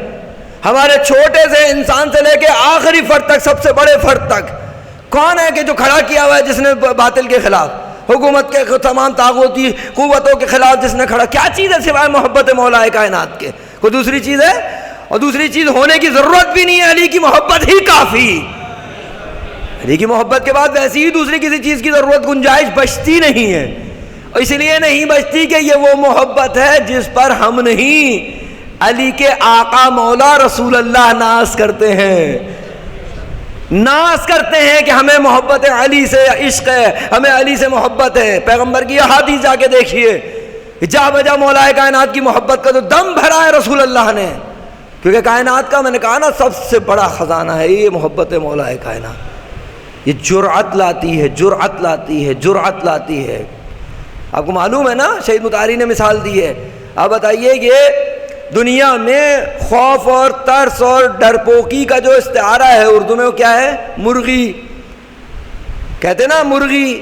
Speaker 1: ہمارے چھوٹے سے انسان سے لے کے آخری فرد تک، سب سے بڑے فرد تک، کون ہے کہ جو کھڑا کیا ہوا ہے جس نے باطل کے خلاف، حکومت کے تمام طاغوتی قوتوں کے خلاف جس نے کھڑا؟ کیا چیز ہے سوائے محبت مولا کائنات کے؟ کوئی دوسری چیز ہے؟ اور دوسری چیز ہونے کی ضرورت بھی نہیں ہے، علی کی محبت ہی کافی۔ علی کی محبت کے بعد ویسی ہی دوسری کسی چیز کی ضرورت، گنجائش بچتی نہیں ہے، اور اس لیے نہیں بچتی کہ یہ وہ محبت ہے جس پر ہم نہیں، علی کے آقا مولا رسول اللہ ناز کرتے ہیں، ناز کرتے ہیں کہ ہمیں محبت علی سے عشق ہے، ہمیں علی سے محبت ہے۔ پیغمبر کی حدیث جا کے دیکھیے، جا بجا مولا کائنات کی محبت کا تو دم بھرا ہے رسول اللہ نے، کیونکہ کائنات کا، میں نے کہا نا، سب سے بڑا خزانہ ہے یہ محبت مولا کائنات۔ یہ جرأت لاتی ہے، جرأت لاتی ہے، جرأت لاتی ہے۔ آپ کو معلوم ہے نا، شہید مطہری نے مثال دی ہے۔ آپ بتائیے کہ دنیا میں خوف اور ترس اور ڈرپوکی کا جو استعارہ ہے اردو میں، وہ کیا ہے؟ مرغی کہتے نا، مرغی۔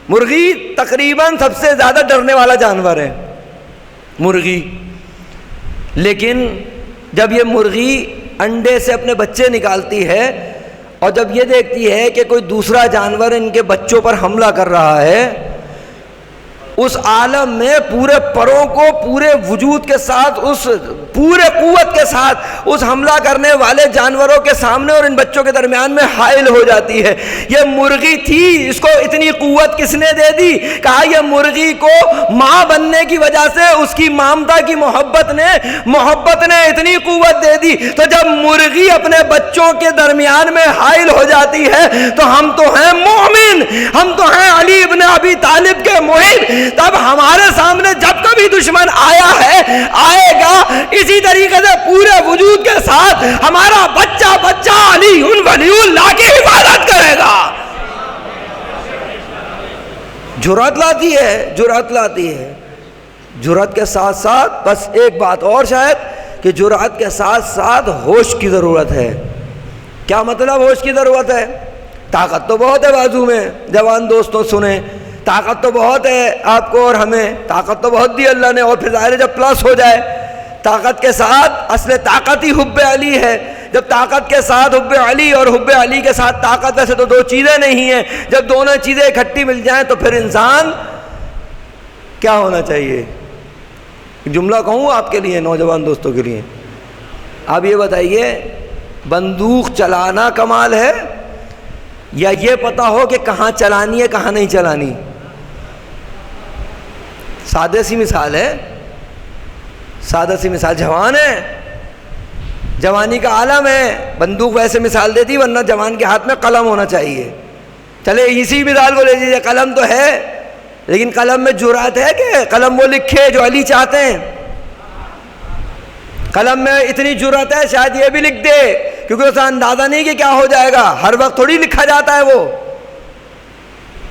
Speaker 1: مرغی تقریباً سب سے زیادہ ڈرنے والا جانور ہے، مرغی۔ لیکن جب یہ مرغی انڈے سے اپنے بچے نکالتی ہے اور جب یہ دیکھتی ہے کہ کوئی دوسرا جانور ان کے بچوں پر حملہ کر رہا ہے، اس عالم میں پورے پروں کو پورے وجود کے ساتھ، اس پورے قوت کے ساتھ اس حملہ کرنے والے جانوروں کے سامنے اور ان بچوں کے درمیان میں حائل ہو جاتی ہے۔ یہ مرغی تھی، اس کو اتنی قوت کس نے دے دی؟ کہا یہ مرغی کو ماں بننے کی وجہ سے اس کی مامتا کی محبت نے اتنی قوت دے دی۔ تو جب مرغی اپنے بچوں کے درمیان میں حائل ہو جاتی ہے تو ہم تو ہیں مومن، ہم تو ہیں علی ابن ابی طالب کے محب۔ تب ہمارے سامنے جب کبھی دشمن آیا ہے، آئے گا، اسی طریقے سے پورے وجود کے ساتھ ہمارا بچہ علی ولی اللہ کی حفاظت کرے گا۔ جرأت لاتی ہے، جرأت لاتی ہے۔ جرأت کے ساتھ ساتھ بس ایک بات اور شاید، کہ جرأت کے ساتھ ساتھ ہوش کی ضرورت ہے۔ کیا مطلب ہوش کی ضرورت ہے؟ طاقت تو بہت ہے بازو میں، جوان دوستوں سنیں، طاقت تو بہت ہے آپ کو اور ہمیں، طاقت تو بہت دی اللہ نے، اور پھر ظاہر ہے جب پلس ہو جائے طاقت کے ساتھ، اصل طاقت ہی حب علی ہے۔ جب طاقت کے ساتھ حب علی اور حب علی کے ساتھ طاقت، ویسے تو دو چیزیں نہیں ہیں، جب دونوں چیزیں اکٹھی مل جائیں تو پھر انسان کیا ہونا چاہیے؟ ایک جملہ کہوں آپ کے لیے، نوجوان دوستوں کے لیے، آپ یہ بتائیے، بندوق چلانا کمال ہے یا یہ پتا ہو کہ کہاں چلانی ہے کہاں نہیں چلانی؟ سادہ سی مثال ہے، سادہ سی مثال، جوان ہے، جوانی کا عالم ہے، بندوق ویسے مثال دیتی، ورنہ جوان کے ہاتھ میں قلم ہونا چاہیے۔ چلے اسی مثال کو لے لیجیے، قلم تو ہے لیکن قلم میں جرأت ہے کہ قلم وہ لکھے جو علی چاہتے ہیں؟ قلم میں اتنی جرأت ہے شاید یہ بھی لکھ دے، کیونکہ اسے اندازہ نہیں کہ کیا ہو جائے گا، ہر وقت تھوڑی لکھا جاتا ہے وہ۔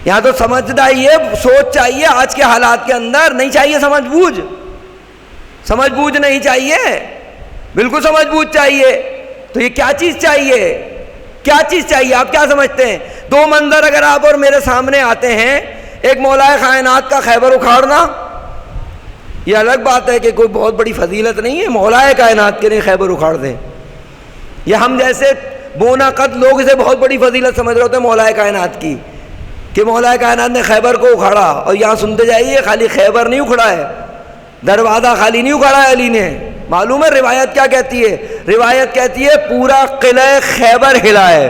Speaker 1: یہاں تو سمجھ چاہیے، سوچ چاہیے، آج کے حالات کے اندر نہیں چاہیے سمجھ بوجھ، سمجھ بوجھ نہیں چاہیے، بالکل سمجھ بوجھ چاہیے. تو یہ کیا چیز چاہیے؟ کیا چیز چاہیے؟ آپ کیا سمجھتے ہیں؟ دو منظر اگر آپ اور میرے سامنے آتے ہیں، ایک مولا کائنات کا خیبر اکھاڑنا، یہ الگ بات ہے کہ کوئی بہت بڑی فضیلت نہیں ہے مولا کائنات کے لیے خیبر اکھاڑ دیں. یہ ہم جیسے بونا قد لوگ اسے بہت بڑی فضیلت سمجھ رہے ہوتے ہیں مولا کائنات کی، کہ مولا کائنات نے خیبر کو اکھاڑا. اور یہاں سنتے جائیے، خالی خیبر نہیں اکھڑا ہے، دروازہ خالی نہیں اکھاڑا ہے علی نے. معلوم ہے روایت کیا کہتی ہے؟ روایت کہتی ہے پورا قلعہ خیبر ہلا ہے.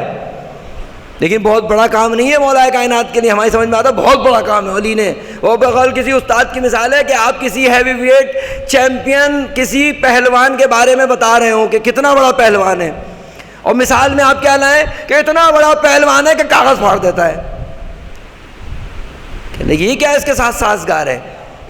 Speaker 1: لیکن بہت بڑا کام نہیں ہے مولا کائنات کے لیے، ہماری سمجھ میں آتا ہے بہت بڑا کام ہے علی نے. وہ بغل کسی استاد کی مثال ہے کہ آپ کسی ہیوی ویٹ چیمپئن کسی پہلوان کے بارے میں بتا رہے ہوں کہ کتنا بڑا پہلوان ہے، اور مثال میں آپ کیا لائیں کہ اتنا بڑا پہلوان ہے کہ کاغذ پھاڑ دیتا ہے. یہ کیا اس کے ساتھ سازگار ہے؟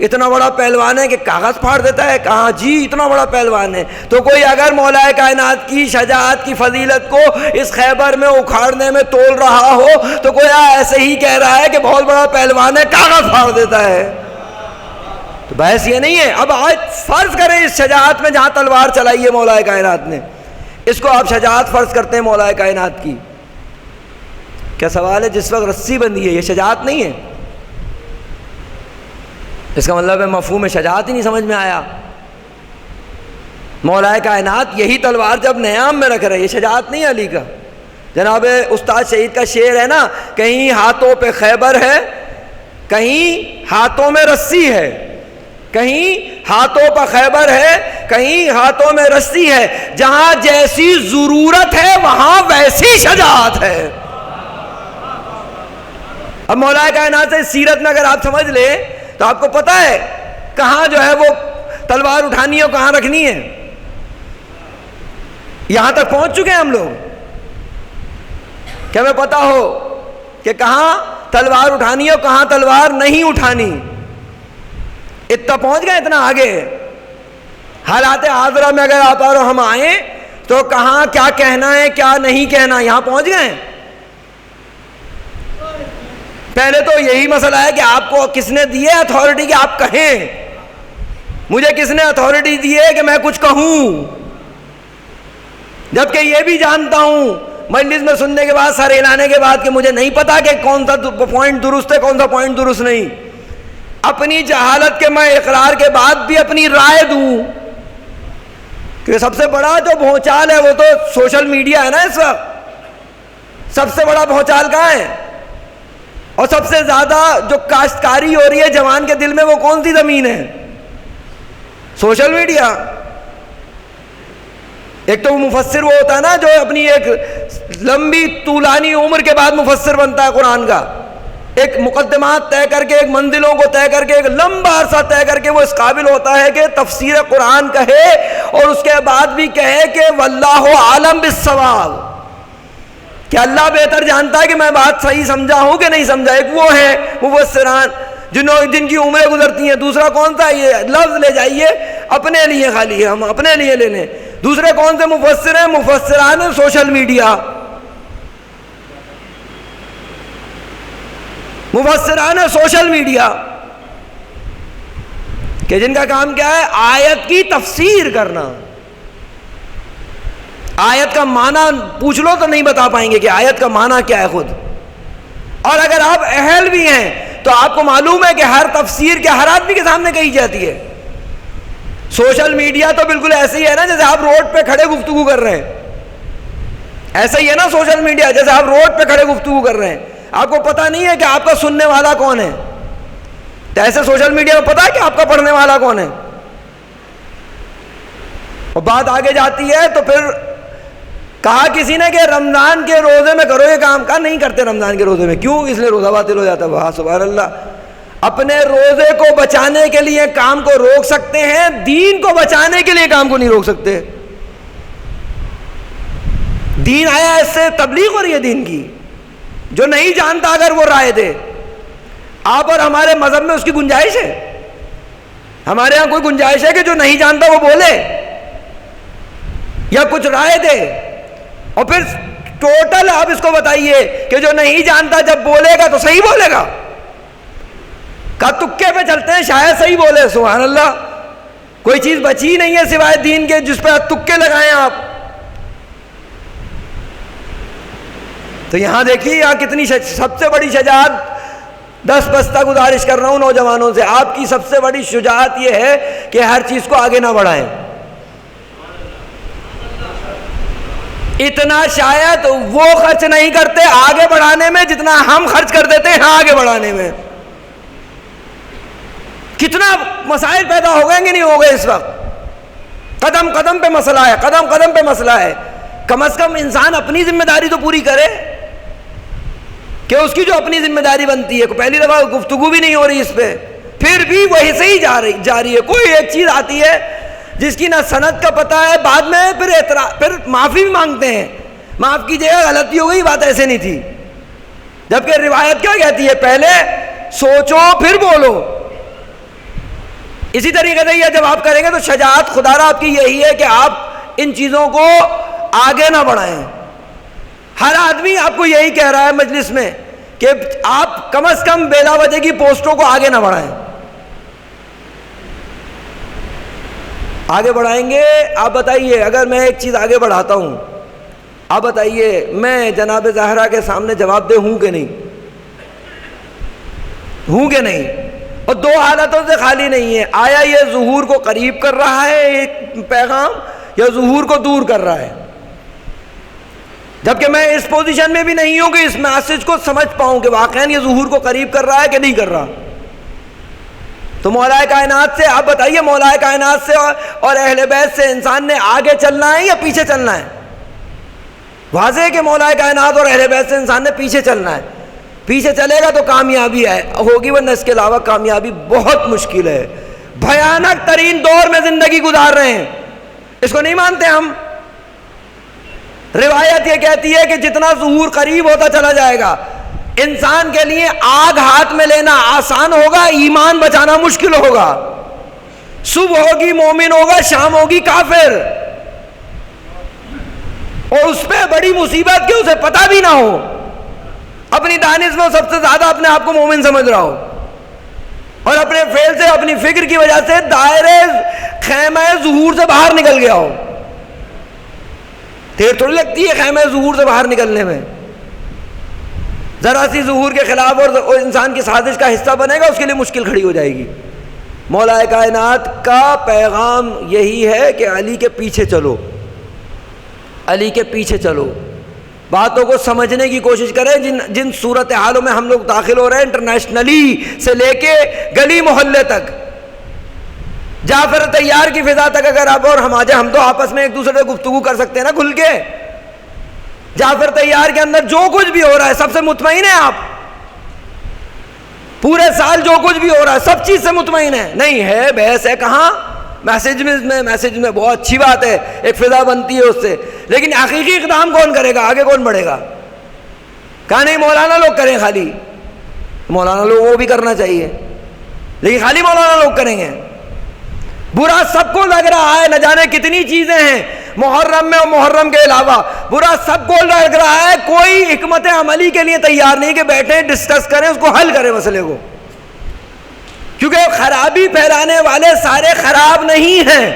Speaker 1: اتنا بڑا پہلوان ہے کہ کاغذ پھاڑ دیتا ہے. کہاں جی اتنا بڑا پہلوان ہے. تو کوئی اگر مولا کائنات کی شجاعت کی فضیلت کو اس خیبر میں اکھاڑنے میں تول رہا ہو تو کوئی ایسے ہی کہہ رہا ہے کہ بہت بڑا پہلوان ہے، کاغذ پھاڑ دیتا ہے. تو بحث یہ نہیں ہے. اب آج فرض کریں اس شجاعت میں جہاں تلوار چلائی ہے مولا کائنات نے، اس کو آپ شجاعت فرض کرتے ہیں مولا کائنات کی. کیا سوال ہے جس وقت رسی بندھی ہے یہ شجاعت نہیں ہے؟ اس کا مطلب ہے مفہوم شجاعت ہی نہیں سمجھ میں آیا. مولا کائنات یہی تلوار جب نیام میں رکھ رہے، یہ شجاعت نہیں ہے علی کا. جناب استاد شہید کا شعر ہے نا، کہیں ہاتھوں پہ خیبر ہے، کہیں ہاتھوں میں رسی ہے، کہیں ہاتھوں پہ خیبر ہے، کہیں ہاتھوں میں رسی ہے. جہاں جیسی ضرورت ہے وہاں ویسی شجاعت ہے. اب مولا کائنات سے سیرت میں اگر آپ سمجھ لیں تو آپ کو پتہ ہے کہاں جو ہے وہ تلوار اٹھانی ہے اور کہاں رکھنی ہے. یہاں تک پہنچ چکے ہیں ہم لوگ کہ ہمیں پتہ ہو کہ کہاں تلوار اٹھانی ہے اور کہاں تلوار نہیں اٹھانی. اتنا پہنچ گئے، اتنا آگے. حالات حاضرہ میں اگر آپ اور ہم آئیں تو کہاں کیا کہنا ہے کیا نہیں کہنا یہاں پہنچ گئے. پہلے تو یہی مسئلہ ہے کہ آپ کو کس نے دی ہے اتھارٹی کہ آپ کہیں؟ مجھے کس نے اتھارٹی دی ہے کہ میں کچھ کہوں؟ جبکہ یہ بھی جانتا ہوں مجلس میں سننے کے بعد، سر ہلانے کے بعد، کہ مجھے نہیں پتا کہ کون سا پوائنٹ درست ہے کون سا پوائنٹ درست نہیں. اپنی جہالت کے میں اقرار کے بعد بھی اپنی رائے دوں کہ سب سے بڑا جو بھونچال ہے وہ تو سوشل میڈیا ہے نا. اس وقت سب سے بڑا بھونچال کہاں ہے؟ اور سب سے زیادہ جو کاشتکاری ہو رہی ہے جوان کے دل میں وہ کون سی زمین ہے؟ Social media. ایک تو وہ مفسر وہ ہوتا ہے نا جو اپنی ایک لمبی طولانی عمر کے بعد مفسر بنتا ہے قرآن کا، ایک مقدمات طے کر کے، ایک منزلوں کو طے کر کے، ایک لمبا عرصہ طے کر کے وہ اس قابل ہوتا ہے کہ تفسیر قرآن کہے اور اس کے بعد بھی کہے کہ واللہ عالم بالصواب، کہ اللہ بہتر جانتا ہے کہ میں بات صحیح سمجھا ہوں کہ نہیں سمجھا. ایک وہ ہے مفسران جن کی عمریں گزرتی ہیں. دوسرا کون سا؟ یہ لفظ لے جائیے اپنے لیے، خالی ہم اپنے لیے لے لیں. دوسرے کون سے مفسر ہیں؟ مفسران سوشل میڈیا، مفسران سوشل میڈیا، کہ جن کا کام کیا ہے؟ آیت کی تفسیر کرنا. آیت کا معنی پوچھ لو تو نہیں بتا پائیں گے کہ آیت کا معنی کیا ہے خود. اور اگر آپ اہل بھی ہیں تو آپ کو معلوم ہے کہ ہر تفسیر کے ہر آدمی کے سامنے کہی جاتی ہے. سوشل میڈیا تو بالکل ایسے ہی ہے نا جیسے آپ روڈ پہ کھڑے گفتگو کر رہے ہیں. ایسا ہی ہے نا سوشل میڈیا، جیسے آپ روڈ پہ کھڑے گفتگو کر رہے ہیں، آپ کو پتہ نہیں ہے کہ آپ کا سننے والا کون ہے. تو ایسے سوشل میڈیا میں پتہ ہے کہ آپ کا پڑھنے والا کون ہے. اور بات آگے جاتی ہے تو پھر کہا کسی نے کہ رمضان کے روزے میں کرو یہ کام. کہا نہیں کرتے رمضان کے روزے میں. کیوں؟ اس لیے روزہ باطل ہو جاتا ہے. واہ سبحان اللہ. اپنے روزے کو بچانے کے لیے کام کو روک سکتے ہیں، دین کو بچانے کے لیے کام کو نہیں روک سکتے. دین آیا، اس سے تبلیغ ہو رہی ہے دین کی. جو نہیں جانتا اگر وہ رائے دے، آپ اور ہمارے مذہب میں اس کی گنجائش ہے؟ ہمارے ہاں کوئی گنجائش ہے کہ جو نہیں جانتا وہ بولے یا کچھ رائے دے؟ اور پھر ٹوٹل آپ اس کو بتائیے کہ جو نہیں جانتا جب بولے گا تو صحیح بولے گا. کا تکے پہ چلتے ہیں شاید صحیح بولے. سبحان اللہ. کوئی چیز بچی نہیں ہے سوائے دین کے جس پہ تکے لگائیں آپ. تو یہاں دیکھیے یہاں کتنی سب سے بڑی شجاعت، 10 بستہ گزارش کر رہا ہوں نوجوانوں سے، آپ کی سب سے بڑی شجاعت یہ ہے کہ ہر چیز کو آگے نہ بڑھائیں. اتنا شاید وہ خرچ نہیں کرتے آگے بڑھانے میں جتنا ہم خرچ کر دیتے ہیں آگے بڑھانے میں. کتنا مسائل پیدا ہو گئے کہ نہیں ہو گئے اس وقت، قدم قدم پہ مسئلہ ہے، قدم قدم پہ مسئلہ ہے. کم از کم انسان اپنی ذمہ داری تو پوری کرے کہ اس کی جو اپنی ذمہ داری بنتی ہے. پہلی دفعہ گفتگو بھی نہیں ہو رہی اس پہ، پھر بھی وہی سے ہی جاری ہے. کوئی ایک چیز آتی ہے جس کی نہ سند کا پتہ ہے، بعد میں پھر معافی بھی مانگتے ہیں، معاف کیجیے گا غلطی ہو گئی، بات ایسے نہیں تھی. جبکہ روایت کیا کہتی ہے؟ پہلے سوچو پھر بولو. اسی طریقے سے یہ جب آپ کریں گے تو شجاعت خدا را آپ کی یہی ہے کہ آپ ان چیزوں کو آگے نہ بڑھائیں. ہر آدمی آپ کو یہی کہہ رہا ہے مجلس میں کہ آپ کم از کم بلا وجہ کی پوسٹوں کو آگے نہ بڑھائیں. آگے بڑھائیں گے. آپ بتائیے اگر میں ایک چیز آگے بڑھاتا ہوں، آپ بتائیے میں جناب زہرا کے سامنے جواب دہ ہوں کہ نہیں؟ ہوں کہ نہیں؟ اور دو حالتوں سے خالی نہیں ہے. آیا یہ ظہور کو قریب کر رہا ہے ایک پیغام، یا ظہور کو دور کر رہا ہے؟ جبکہ میں اس پوزیشن میں بھی نہیں ہوں کہ اس میسج کو سمجھ پاؤں کہ واقعاً یہ ظہور کو قریب کر رہا ہے کہ نہیں کر رہا. تو مولا کائنات سے آپ بتائیے، مولا کائنات سے اور اہل بیت سے انسان نے آگے چلنا ہے یا پیچھے چلنا ہے؟ واضح ہے کہ مولا کائنات اور اہل بیت سے انسان نے پیچھے چلنا ہے. پیچھے چلے گا تو کامیابی ہوگی، ورنہ اس کے علاوہ کامیابی بہت مشکل ہے. بھیانک ترین دور میں زندگی گزار رہے ہیں، اس کو نہیں مانتے ہم. روایت یہ کہتی ہے کہ جتنا ظہور قریب ہوتا چلا جائے گا انسان کے لیے آگ ہاتھ میں لینا آسان ہوگا، ایمان بچانا مشکل ہوگا. صبح ہوگی مومن ہوگا، شام ہوگی کافر، اور اس پہ بڑی مصیبت کہ اسے پتہ بھی نہ ہو. اپنی دانش میں سب سے زیادہ اپنے آپ کو مومن سمجھ رہا ہو، اور اپنے فعل سے اپنی فکر کی وجہ سے دائرے خیمہ ظہور سے باہر نکل گیا ہو. دیر تھوڑی لگتی ہے خیمہ ظہور سے باہر نکلنے میں. ذرا سی ظہور کے خلاف اور انسان کی سازش کا حصہ بنے گا، اس کے لیے مشکل کھڑی ہو جائے گی. مولا کائنات کا پیغام یہی ہے کہ علی کے پیچھے چلو، علی کے پیچھے چلو. باتوں کو سمجھنے کی کوشش کریں. جن صورتحالوں میں ہم لوگ داخل ہو رہے ہیں، انٹرنیشنلی سے لے کے گلی محلے تک، جعفر طیار کی فضا تک اگر آپ اور ہم تو آپس میں ایک دوسرے سے گفتگو کر سکتے ہیں نا کھل کے. جعفر طیار کے اندر جو کچھ بھی ہو رہا ہے سب سے مطمئن ہیں آپ؟ پورے سال جو کچھ بھی ہو رہا ہے سب چیز سے مطمئن ہے؟ نہیں ہے. بحث ہے کہاں؟ میسج میں بہت اچھی بات ہے، ایک فضا بنتی ہے اس سے، لیکن حقیقی اقدام کون کرے گا؟ آگے کون بڑھے گا؟ کہا نہیں مولانا لوگ کریں، خالی مولانا لوگ وہ بھی کرنا چاہیے، لیکن خالی مولانا لوگ کریں گے. برا سب کو لگ رہا ہے، نہ جانے کتنی چیزیں ہیں محرم میں اور محرم کے علاوہ، برا سب کو لگ رہا ہے. کوئی حکمت عملی کے لیے تیار نہیں کہ بیٹھیں ڈسکس کریں، اس کو حل کریں مسئلے کو. کیونکہ خرابی پھیلانے والے سارے خراب نہیں ہیں،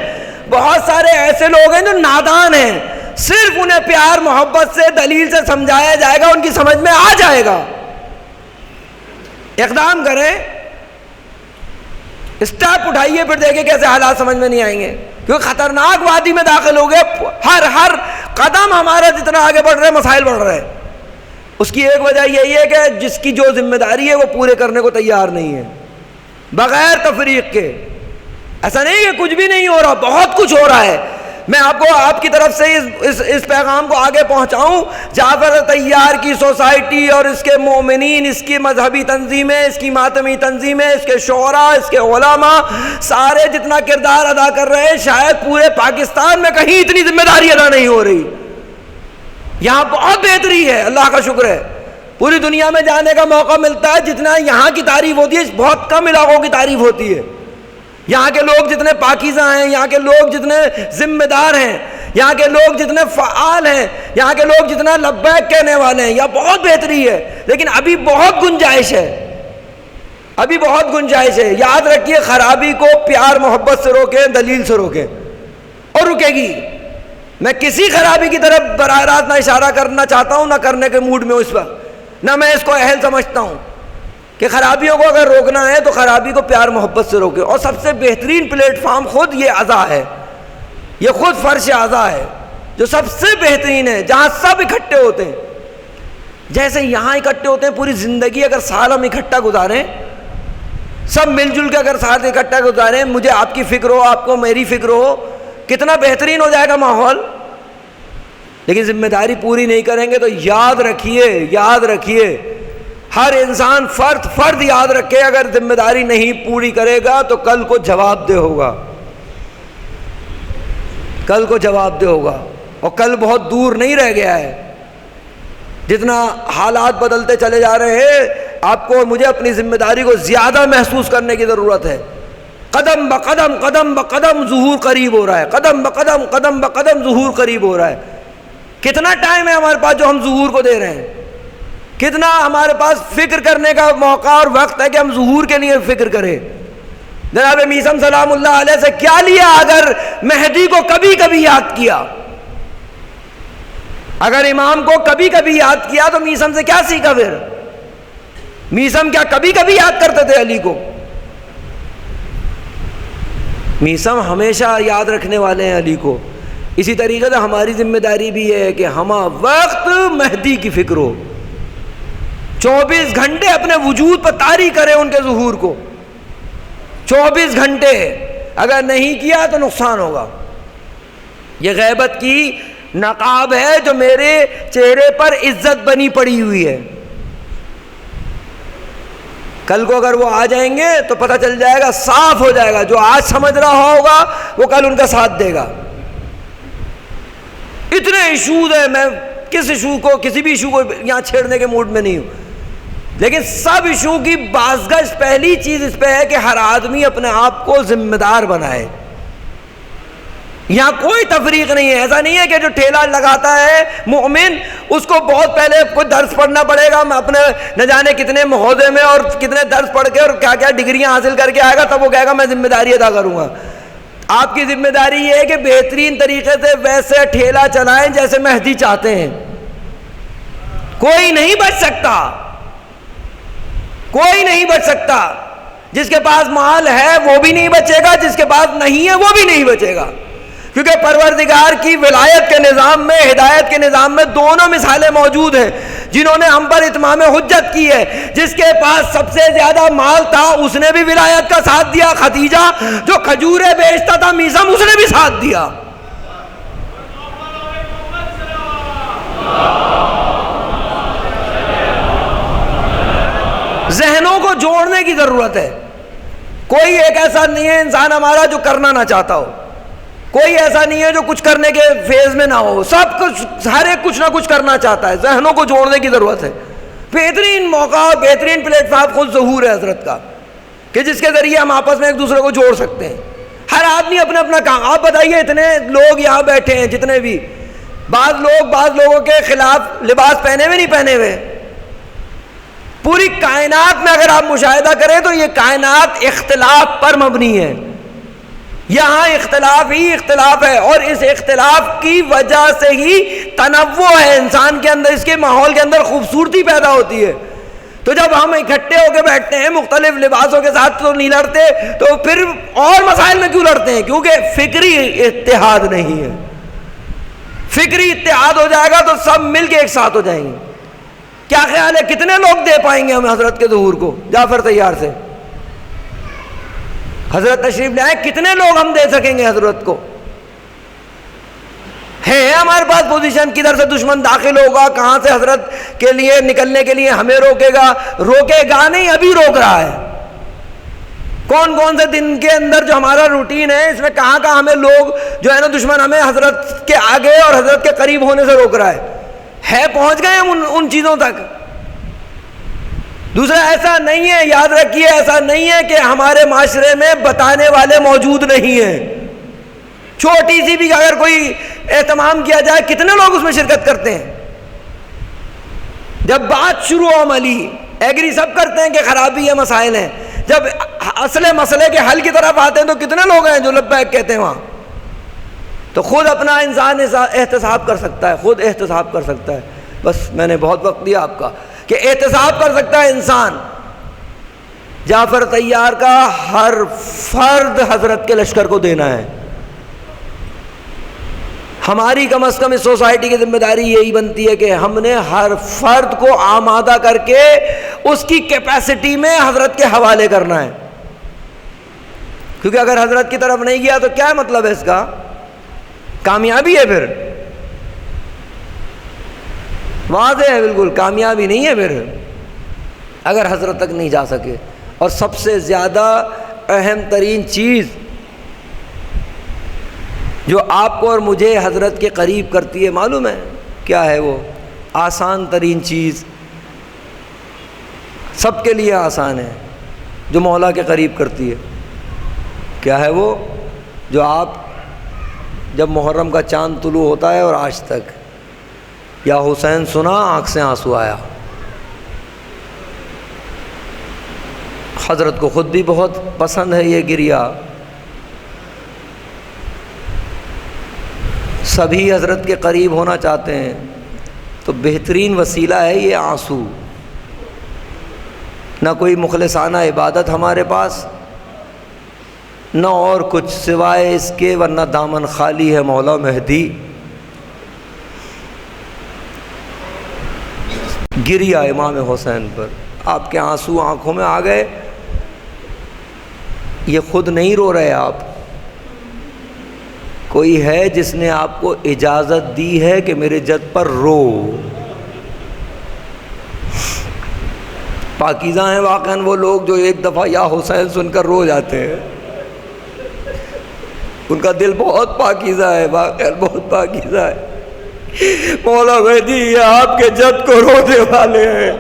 Speaker 1: بہت سارے ایسے لوگ ہیں جو نادان ہیں. صرف انہیں پیار محبت سے دلیل سے سمجھایا جائے گا، ان کی سمجھ میں آ جائے گا. اقدام کریں، اسٹیپ اٹھائیے، پھر دیکھیں کیسے حالات سمجھ میں نہیں آئیں گے. کیونکہ خطرناک وادی میں داخل ہو گئے. ہر قدم ہمارا جتنا آگے بڑھ رہے مسائل بڑھ رہے ہیں. اس کی ایک وجہ یہی ہے کہ جس کی جو ذمہ داری ہے وہ پورے کرنے کو تیار نہیں ہے، بغیر تفریق کے. ایسا نہیں کہ کچھ بھی نہیں ہو رہا، بہت کچھ ہو رہا ہے. میں آپ کو آپ کی طرف سے اس پیغام کو آگے پہنچاؤں. جعفر طیار کی سوسائٹی اور اس کے مومنین، اس کی مذہبی تنظیمیں، اس کی ماتمی تنظیمیں، اس کے شعراء، اس کے علماء، سارے جتنا کردار ادا کر رہے ہیں، شاید پورے پاکستان میں کہیں اتنی ذمہ داری ادا نہیں ہو رہی. یہاں بہت بہتری ہے، اللہ کا شکر ہے. پوری دنیا میں جانے کا موقع ملتا ہے، جتنا یہاں کی تعریف ہوتی ہے بہت کم علاقوں کی تعریف ہوتی ہے. یہاں کے لوگ جتنے پاکیزہ ہیں، یہاں کے لوگ جتنے ذمہ دار ہیں، یہاں کے لوگ جتنے فعال ہیں، یہاں کے لوگ جتنا لبیک کہنے والے ہیں، یہ بہت بہتری ہے. لیکن ابھی بہت گنجائش ہے. ابھی بہت گنجائش ہے. یاد رکھیے خرابی کو پیار محبت سے روکیں, دلیل سے روکیں, اور رکے گی. میں کسی خرابی کی طرف براہ راست نہ اشارہ کرنا چاہتا ہوں, نہ کرنے کے موڈ میں اس وقت, نہ میں اس کو اہل سمجھتا ہوں کہ خرابیوں کو اگر روکنا ہے تو خرابی کو پیار محبت سے روکے. اور سب سے بہترین پلیٹ فارم خود یہ اعضا ہے, یہ خود فرش اعضا ہے جو سب سے بہترین ہے, جہاں سب اکٹھے ہوتے ہیں. جیسے یہاں اکٹھے ہوتے ہیں, پوری زندگی اگر سال ہم اکٹھا گزاریں, سب مل جل کے اگر ساتھ اکٹھا گزاریں, مجھے آپ کی فکر ہو, آپ کو میری فکر ہو, کتنا بہترین ہو جائے گا ماحول. لیکن ذمہ داری پوری نہیں کریں گے تو یاد رکھیے ہر انسان فرد یاد رکھے, اگر ذمہ داری نہیں پوری کرے گا تو کل کو جواب دہ ہوگا, اور کل بہت دور نہیں رہ گیا ہے. جتنا حالات بدلتے چلے جا رہے ہیں, آپ کو مجھے اپنی ذمہ داری کو زیادہ محسوس کرنے کی ضرورت ہے. قدم بقدم ظہور قریب ہو رہا ہے, قدم بقدم ظہور قریب ہو رہا ہے. کتنا ٹائم ہے ہمارے پاس جو ہم ظہور کو دے رہے ہیں, کتنا ہمارے پاس فکر کرنے کا موقع اور وقت ہے کہ ہم ظہور کے لیے فکر کریں. جناب میثم سلام اللہ علیہ سے کیا لیا اگر مہدی کو کبھی کبھی یاد کیا, اگر امام کو کبھی کبھی یاد کیا تو میثم سے کیا سیکھا پھر؟ میثم کیا کبھی کبھی یاد کرتے تھے علی کو؟ میثم ہمیشہ یاد رکھنے والے ہیں علی کو. اسی طریقے سے ہماری ذمہ داری بھی ہے کہ ہم وقت مہدی کی فکر ہو, 24 گھنٹے اپنے وجود پر طاری کریں ان کے ظہور کو. 24 گھنٹے اگر نہیں کیا تو نقصان ہوگا. یہ غیبت کی نقاب ہے جو میرے چہرے پر عزت بنی پڑی ہوئی ہے. کل کو اگر وہ آ جائیں گے تو پتہ چل جائے گا, صاف ہو جائے گا, جو آج سمجھ رہا ہوگا وہ کل ان کا ساتھ دے گا. اتنے ایشوز ہیں, میں کسی بھی ایشو کو یہاں چھیڑنے کے موڈ میں نہیں ہوں, لیکن سب ایشو کی بازگشت پہلی چیز اس پہ ہے کہ ہر آدمی اپنے آپ کو ذمہ دار بنائے. یہاں کوئی تفریق نہیں ہے. ایسا نہیں ہے کہ جو ٹھیلا لگاتا ہے مومن اس کو بہت پہلے کوئی درس پڑھنا پڑے گا, میں اپنے نہ جانے کتنے محاذے میں اور کتنے درس پڑھ کے اور کیا کیا ڈگریاں حاصل کر کے آئے گا, تب وہ کہے گا میں ذمہ داری ادا کروں گا. آپ کی ذمہ داری یہ ہے کہ بہترین طریقے سے ویسے ٹھیلا چلائیں جیسے مہدی چاہتے ہیں. کوئی نہیں بچ سکتا. جس کے پاس مال ہے وہ بھی نہیں بچے گا, جس کے پاس نہیں ہے وہ بھی نہیں بچے گا. کیونکہ پروردگار کی ولایت کے نظام میں, ہدایت کے نظام میں دونوں مثالیں موجود ہیں جنہوں نے ہم پر اتمام حجت کی ہے. جس کے پاس سب سے زیادہ مال تھا اس نے بھی ولایت کا ساتھ دیا, خدیجہ جو کھجوریں بیچتا تھا میثم اس نے بھی ساتھ دیا. ذہنوں کو جوڑنے کی ضرورت ہے. کوئی ایک ایسا نہیں ہے انسان ہمارا جو کرنا نہ چاہتا ہو, کوئی ایسا نہیں ہے جو کچھ کرنے کے فیز میں نہ ہو. سب کچھ, ہر ایک کچھ نہ کچھ کرنا چاہتا ہے. ذہنوں کو جوڑنے کی ضرورت ہے. بہترین موقع, بہترین پلیٹ فارم خود ظہور ہے حضرت کا, کہ جس کے ذریعے ہم آپس میں ایک دوسرے کو جوڑ سکتے ہیں. ہر آدمی اپنا اپنا کام. آپ بتائیے اتنے لوگ یہاں بیٹھے ہیں جتنے بھی, بعض لوگوں کے خلاف لباس پہنے ہوئے نہیں پہنے ہوئے. پوری کائنات میں اگر آپ مشاہدہ کریں تو یہ کائنات اختلاف پر مبنی ہے. یہاں اختلاف ہی اختلاف ہے, اور اس اختلاف کی وجہ سے ہی تنوع ہے انسان کے اندر, اس کے ماحول کے اندر خوبصورتی پیدا ہوتی ہے. تو جب ہم اکٹھے ہو کے بیٹھتے ہیں مختلف لباسوں کے ساتھ تو نہیں لڑتے, تو پھر اور مسائل میں کیوں لڑتے ہیں؟ کیونکہ فکری اتحاد نہیں ہے. فکری اتحاد ہو جائے گا تو سب مل کے ایک ساتھ ہو جائیں گے. کیا خیال ہے کتنے لوگ دے پائیں گے ہم حضرت کے ظہور کو؟ جعفر طیار سے حضرت تشریف لے آئے, کتنے لوگ ہم دے سکیں گے حضرت کو؟ ہے ہمارے پاس پوزیشن, کدھر سے دشمن داخل ہوگا, کہاں سے حضرت کے لیے نکلنے کے لیے ہمیں روکے گا نہیں, ابھی روک رہا ہے. کون سے دن کے اندر جو ہمارا روٹین ہے اس میں کہاں ہمیں لوگ جو ہے نا دشمن ہمیں حضرت کے آگے اور حضرت کے قریب ہونے سے روک رہا ہے. پہنچ گئے ہم ان چیزوں تک. دوسرا, ایسا نہیں ہے, یاد رکھیے, ایسا نہیں ہے کہ ہمارے معاشرے میں بتانے والے موجود نہیں ہیں. چھوٹی سی بھی اگر کوئی اہتمام کیا جائے, کتنے لوگ اس میں شرکت کرتے ہیں. جب بات شروع ہو عملی ایگری سب کرتے ہیں کہ خرابی ہے, مسائل ہیں, جب اصل مسئلے کے حل کی طرف آتے ہیں تو کتنے لوگ ہیں جو لبیک کہتے ہیں وہاں؟ تو خود اپنا انسان احتساب کر سکتا ہے، خود احتساب کر سکتا ہے. بس میں نے بہت وقت دیا آپ کا کہ احتساب کر سکتا ہے انسان. جعفر طیار کا ہر فرد حضرت کے لشکر کو دینا ہے. ہماری کم از کم اس سوسائٹی کی ذمہ داری یہی بنتی ہے کہ ہم نے ہر فرد کو آمادہ کر کے اس کی کیپیسٹی میں حضرت کے حوالے کرنا ہے. کیونکہ اگر حضرت کی طرف نہیں گیا تو کیا مطلب ہے اس کا؟ کامیابی ہے پھر، واضح ہے بالکل کامیابی نہیں ہے پھر اگر حضرت تک نہیں جا سکے. اور سب سے زیادہ اہم ترین چیز جو آپ کو اور مجھے حضرت کے قریب کرتی ہے معلوم ہے کیا ہے؟ وہ آسان ترین چیز، سب کے لیے آسان ہے، جو مولا کے قریب کرتی ہے. کیا ہے وہ؟ جو آپ جب محرم کا چاند طلوع ہوتا ہے اور آج تک یا حسین سنا آنکھ سے آنسو آیا. حضرت کو خود بھی بہت پسند ہے یہ گریا. سبھی حضرت کے قریب ہونا چاہتے ہیں تو بہترین وسیلہ ہے یہ آنسو. نہ کوئی مخلصانہ عبادت ہمارے پاس، نہ اور کچھ سوائے اس کے، ورنہ دامن خالی ہے مولا مہدی. گریا امام حسین پر، آپ کے آنسو آنکھوں میں آ گئے. یہ خود نہیں رو رہے آپ، کوئی ہے جس نے آپ کو اجازت دی ہے کہ میرے جد پر رو. پاکیزہ ہیں واقعاً وہ لوگ جو ایک دفعہ یا حسین سن کر رو جاتے ہیں. ان کا دل بہت پاکیزہ ہے، واقعاً بہت پاکیزہ ہے. مولا مہدی یہ آپ کے جد کو رونے والے ہیں.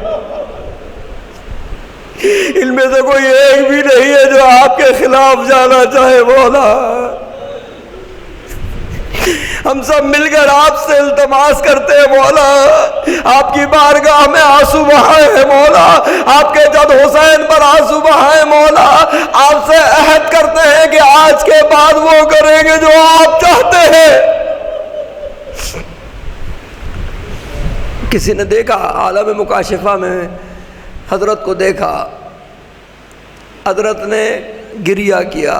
Speaker 1: ان میں سے کوئی ایک بھی نہیں ہے جو آپ کے خلاف جانا چاہے. مولا ہم سب مل کر آپ سے التماس کرتے ہیں مولا، آپ کی بارگاہ میں آنسو بہائے ہیں مولا، آپ کے جد حسین پر آنسو بہائے مولا. آپ سے عہد کرتے ہیں کہ آج کے بعد وہ کریں گے جو آپ چاہتے ہیں. کسی نے دیکھا عالم مکاشفہ میں حضرت کو دیکھا، حضرت نے گریا کیا.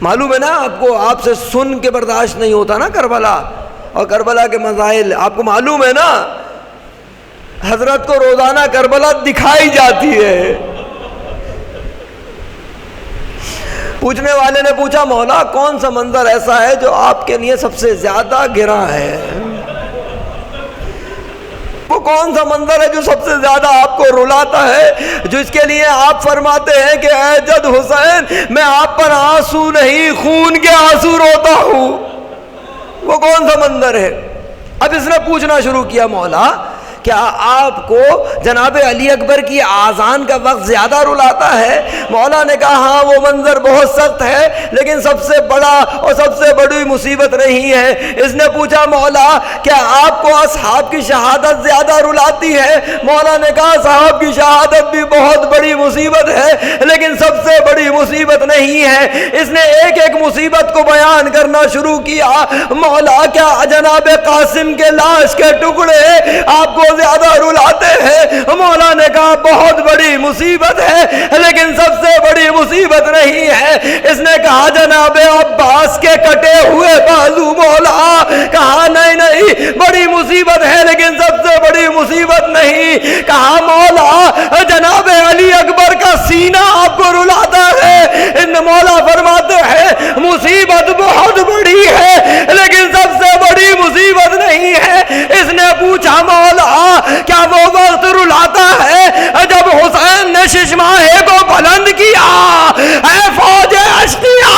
Speaker 1: معلوم ہے نا آپ کو، آپ سے سن کے برداشت نہیں ہوتا نا کربلا اور کربلا کے مسائل. آپ کو معلوم ہے نا حضرت کو روزانہ کربلا دکھائی جاتی ہے. پوچھنے والے نے پوچھا مولا کون سا منظر ایسا ہے جو آپ کے لیے سب سے زیادہ گرا ہے؟ وہ کون سا منظر ہے جو سب سے زیادہ آپ کو رلاتا ہے، جو اس کے لیے آپ فرماتے ہیں کہ اے جد حسین میں آپ پر آنسو نہیں خون کے آنسو روتا ہوں؟ وہ کون سا منظر ہے؟ اب اس نے پوچھنا شروع کیا مولا کیا آپ کو جناب علی اکبر کی آذان کا وقت زیادہ رلاتا ہے؟ مولا نے کہا ہاں وہ منظر بہت سخت ہے لیکن سب سے بڑا اور سب سے بڑی مصیبت نہیں ہے. اس نے پوچھا مولا کیا آپ کو اصحاب کی شہادت زیادہ رلاتی ہے؟ مولا نے کہا اصحاب کی شہادت بھی بہت بڑی مصیبت ہے لیکن سب سے بڑی مصیبت نہیں ہے. اس نے ایک ایک مصیبت کو بیان کرنا شروع کیا. مولا کیا جناب قاسم کے لاش کے ٹکڑے آپ کو زیادہ رلاتے ہیں؟ مولا نے کہا بہت بڑی مصیبت ہے لیکن سب سے بڑی مصیبت نہیں ہے. اس نے کہا جناب عباس کے کٹے ہوئے بازو. مولا کہا نہیں بڑی مصیبت ہے لیکن سب سے بڑی مصیبت نہیں. کہا مولا جناب علی اکبر کا سینہ آپ کو رلاتا ہے. ان مولا فرماتے ہیں مصیبت بہت بڑی ہے لیکن سب سے بڑی مصیبت نہیں ہے. اس نے پوچھا مولا کیا وہ وقت رلاتا ہے جب حسین نے ششماہے کو بلند کیا؟ اے فوج اشقیا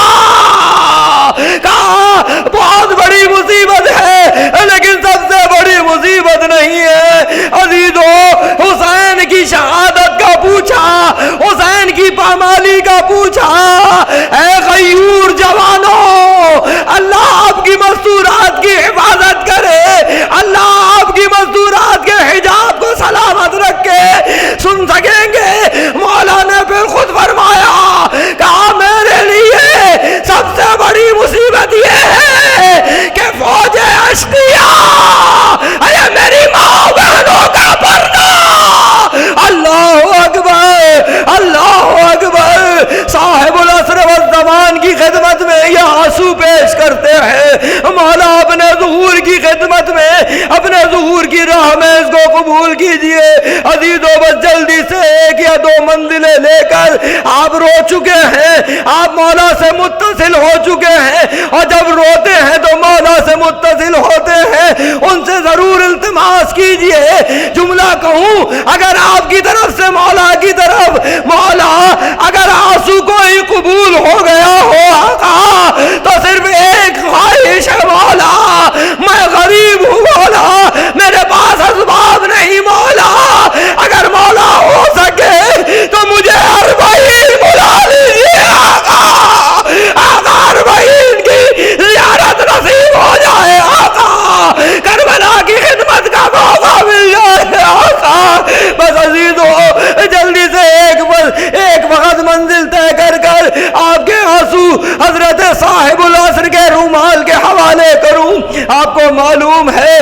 Speaker 1: کہا بہت بڑی مصیبت ہے لیکن سب سے بڑی مصیبت نہیں ہے. عزیزو حسین کی شہادت کا پوچھا، حسین کی پامالی کا پوچھا. اے غیور جوانوں اللہ آپ کی مستورات کی حفاظت کرے، اللہ آپ کی مستورات کے حجاب کو سلامت رکھ کے. سن سکیں گے مولا نے پھر خود پیش کرتے ہیں۔ مولا اپنے ظہور کی خدمت میں، اپنے ظہور کی راہ میں اس کو قبول کیجئے۔ عزیزو بس جلدی سے ایک یا دو منزلیں لے کر آپ رو چکے ہیں، آپ مولا سے متصل ہو چکے ہیں، اور جب روتے ہیں تو مولا سے متصل ہوتے ہیں، ان سے ضرور التماس کیجئے۔ جملہ کہوں اگر آپ کی طرف سے مولا کی طرف، مولا اگر آنسو کوئی قبول ہو گیا ہو آقا تو صرف ایک خواہش ہے مولا، میں غریب ہوں مولا، میرے پاس اسباب نہیں مولا، اگر مولا ہو سکے تو مجھے 40 بلا لیجیے آقا، آقا 40 کی زیارت نصیب ہو جائے آقا، کربلا کی خدمت کا موقع مل جائے آقا۔ بس عزیزو جلدی سے ایک وقت منزل طے کر کر آپ کے آنسو حضرت صاحب العصر کے رومال کے حوالے کروں۔ آپ کو معلوم ہے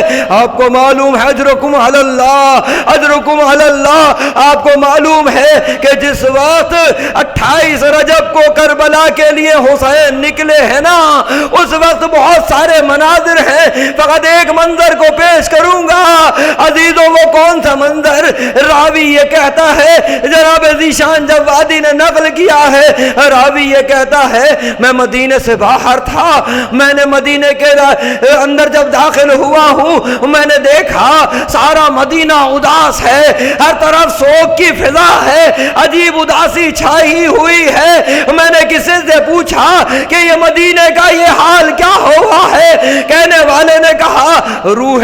Speaker 1: اجرکم علی اللہ، اجرکم علی اللہ۔ آپ کو معلوم ہے کہ جس وقت 28 رجب کو کربلا کے لیے حسین نکلے ہیں نا، اس وقت بہت سارے مناظر ہیں، فقط ایک منظر کو پیش کروں گا عزیزوں۔ وہ کون سا منظر؟ راوی یہ کہتا ہے، جناب ذیشان جوادی نے نقل کیا ہے، راوی یہ کہتا ہے میں مدینے سے باہر تھا، میں نے مدینے کے اندر جب داخل ہوا ہوں، میں نے دیکھا سارا مدینہ اداس ہے، ہر طرف سوگ کی فضا ہے، عجیب اداسی چھائی ہوئی ہے۔ میں نے کسی سے پوچھا کہ یہ مدینے کا یہ حال کیا ہوا ہے؟ کہنے والے نے کہا روح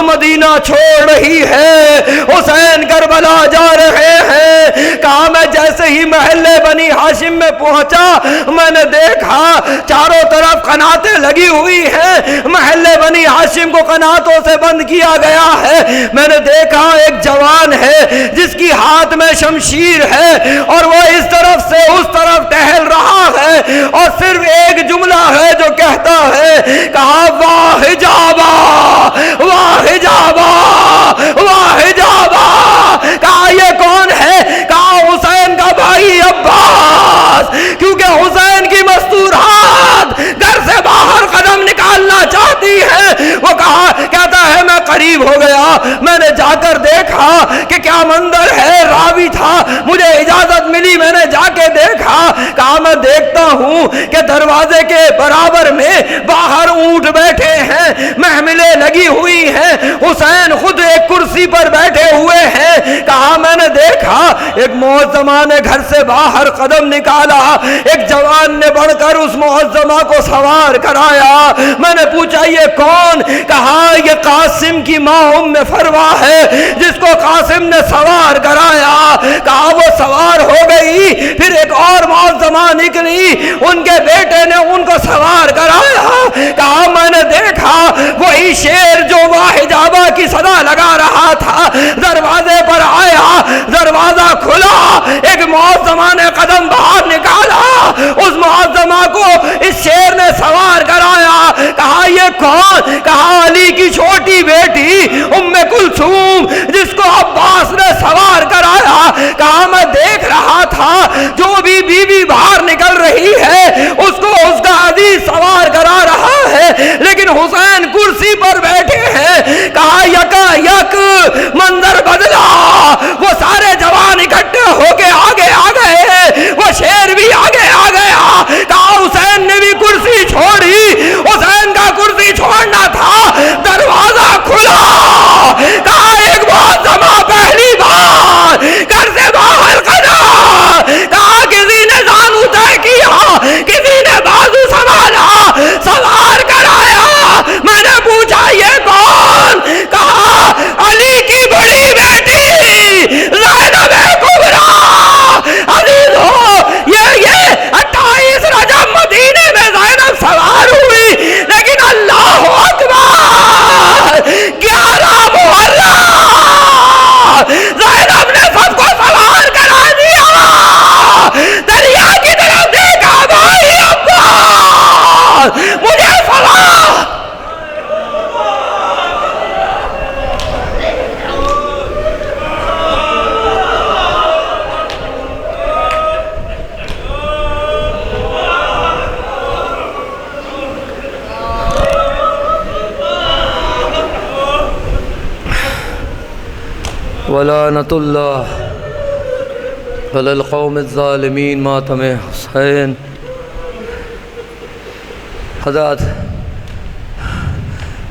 Speaker 1: مدینہ چھوڑ رہی ہے، حسین کربلا جا رہے ہیں۔ کہا میں جیسے ہی محلے بنی ہاشم میں پہنچا، میں نے دیکھا چاروں طرف قناتیں لگی ہوئی ہیں، محلے بنی ہاشم کو قناتوں سے بند کیا گیا ہے۔ میں نے دیکھا ایک جوان ہے جس کی ہاتھ میں شمشیر ہے، اور وہ اس طرف سے اس طرف ٹہل رہا ہے، اور صرف ایک جملہ ہے جو کہتا ہے، کہا واہ جابا واہ جابا واہ جابا۔ کہا یہ کون ہے؟ کہا حسین کا بھائی عباس، کیونکہ حسین کی مستورات گھر سے باہر قدم نکالنا چاہتی ہے۔ وہ کہتا ہے میں قریب ہو گیا، میں نے جا کر دیکھا کہ کیا منظر ہے، راوی تھا، مجھے اجازت ملی، میں نے جا کے دیکھا۔ کہا میں دیکھتا ہوں کہ دروازے کے برابر میں باہر اونٹ بیٹھے ہیں، محملیں لگی ہوئی ہیں، حسین خود ایک کرسی پر بیٹھے ہوئے ہیں۔ کہا میں نے دیکھا ایک معظمہ نے گھر سے باہر قدم نکالا، ایک جوان نے بڑھ کر اس معظمہ کو سوار کرایا۔ میں نے پوچھا یہ کون؟ کہا یہ قاسم کی ماں ام فروا ہے جس کو قاسم نے سوار کرایا۔ کہا وہ سوار ہو گئی، پھر ایک اور معظمہ نکلی، ان کے بیٹے نے ان کو سوار کرایا۔ کہا میں نے دیکھا وہی شیر جو واہ جابا کی صدا لگا رہا تھا، دروازے پر آیا، دروازہ کھلا، ایک معظمہ نے قدم باہر نکالا، اس معظمہ کو اس شیر نے سوار کرایا۔ کہا یہ کون؟ کہا علی کی چھوٹی بیٹی ام کلثوم جس کو عباس نے سوار کرایا۔ کہا میں دیکھ رہا تھا جو بھی بیوی باہر نکل رہی ہے اس کو اس کا عزیز سوار کرا رہا ہے، لیکن حسین کرسی پر بیٹھے ہیں۔ کہا یکا یک منظر بدلا، وہ سارے جوان اکٹھے ہو کے آگے آ گئے، وہ شیر بھی آگے آ گیا۔ کہا حسین نے بھی کرسی چھوڑی، حسین کا کرسی چھوڑنا تھا، دروازہ کھلا۔ کہا ایک معظمہ پہلی بار گھر سے باہر کھڑا۔ کہا کسی نے زانو طے کیا، کسی نے بازو سنبھالا، سوار کرایا۔ میں نے پوچھا یہ کون؟ کہا علی کی بڑی بیٹی زینب کبریٰ۔ عزیزو یہ ولعنۃ اللہ علی القوم الظالمین ماتم حسین۔ حضرات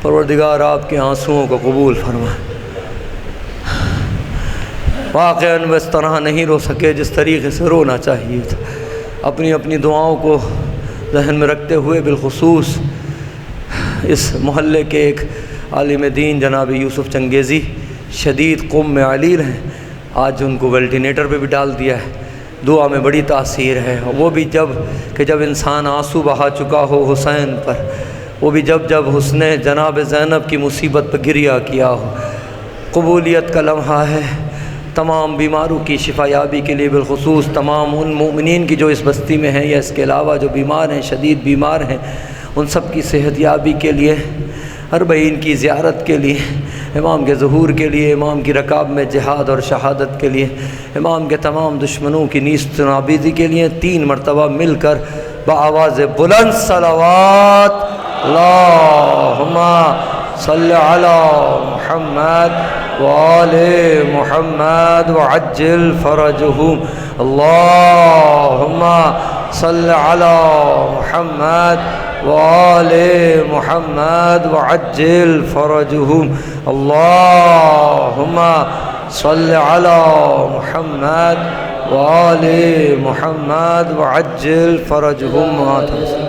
Speaker 1: پروردگار آپ کے آنسوؤں کو قبول فرمائے۔ واقعاً وہ اس طرح نہیں رو سکے جس طریقے سے رونا چاہیے تھا۔ اپنی اپنی دعاؤں کو ذہن میں رکھتے ہوئے بالخصوص اس محلے کے ایک عالم دین جناب یوسف چنگیزی شدید قم میں علیل ہیں، آج ان کو ویلٹینیٹر پہ بھی ڈال دیا ہے۔ دعا میں بڑی تاثیر ہے، وہ بھی جب انسان آنسو بہا چکا ہو حسین پر، وہ بھی جب حسن جناب زینب کی مصیبت پر گریہ کیا ہو۔ قبولیت کا لمحہ ہے، تمام بیماروں کی شفا یابی کے لیے، بالخصوص تمام ان مومنین کی جو اس بستی میں ہیں یا اس کے علاوہ جو بیمار ہیں، شدید بیمار ہیں، ان سب کی صحت یابی کے لیے، اربعین کی زیارت کے لیے، امام کے ظہور کے لیے، امام کی رکاب میں جہاد اور شہادت کے لیے، امام کے تمام دشمنوں کی نیست نابودی کے لیے 3 مرتبہ مل کر بآواز بلند صلوات اللہم صلی علی محمد وآل محمد وعجل فرجہم، اللہم صلی علی محمد وآل محمد وعجل فرجہم، اللہم صلی علی محمد وآل محمد وعجل فرجہم۔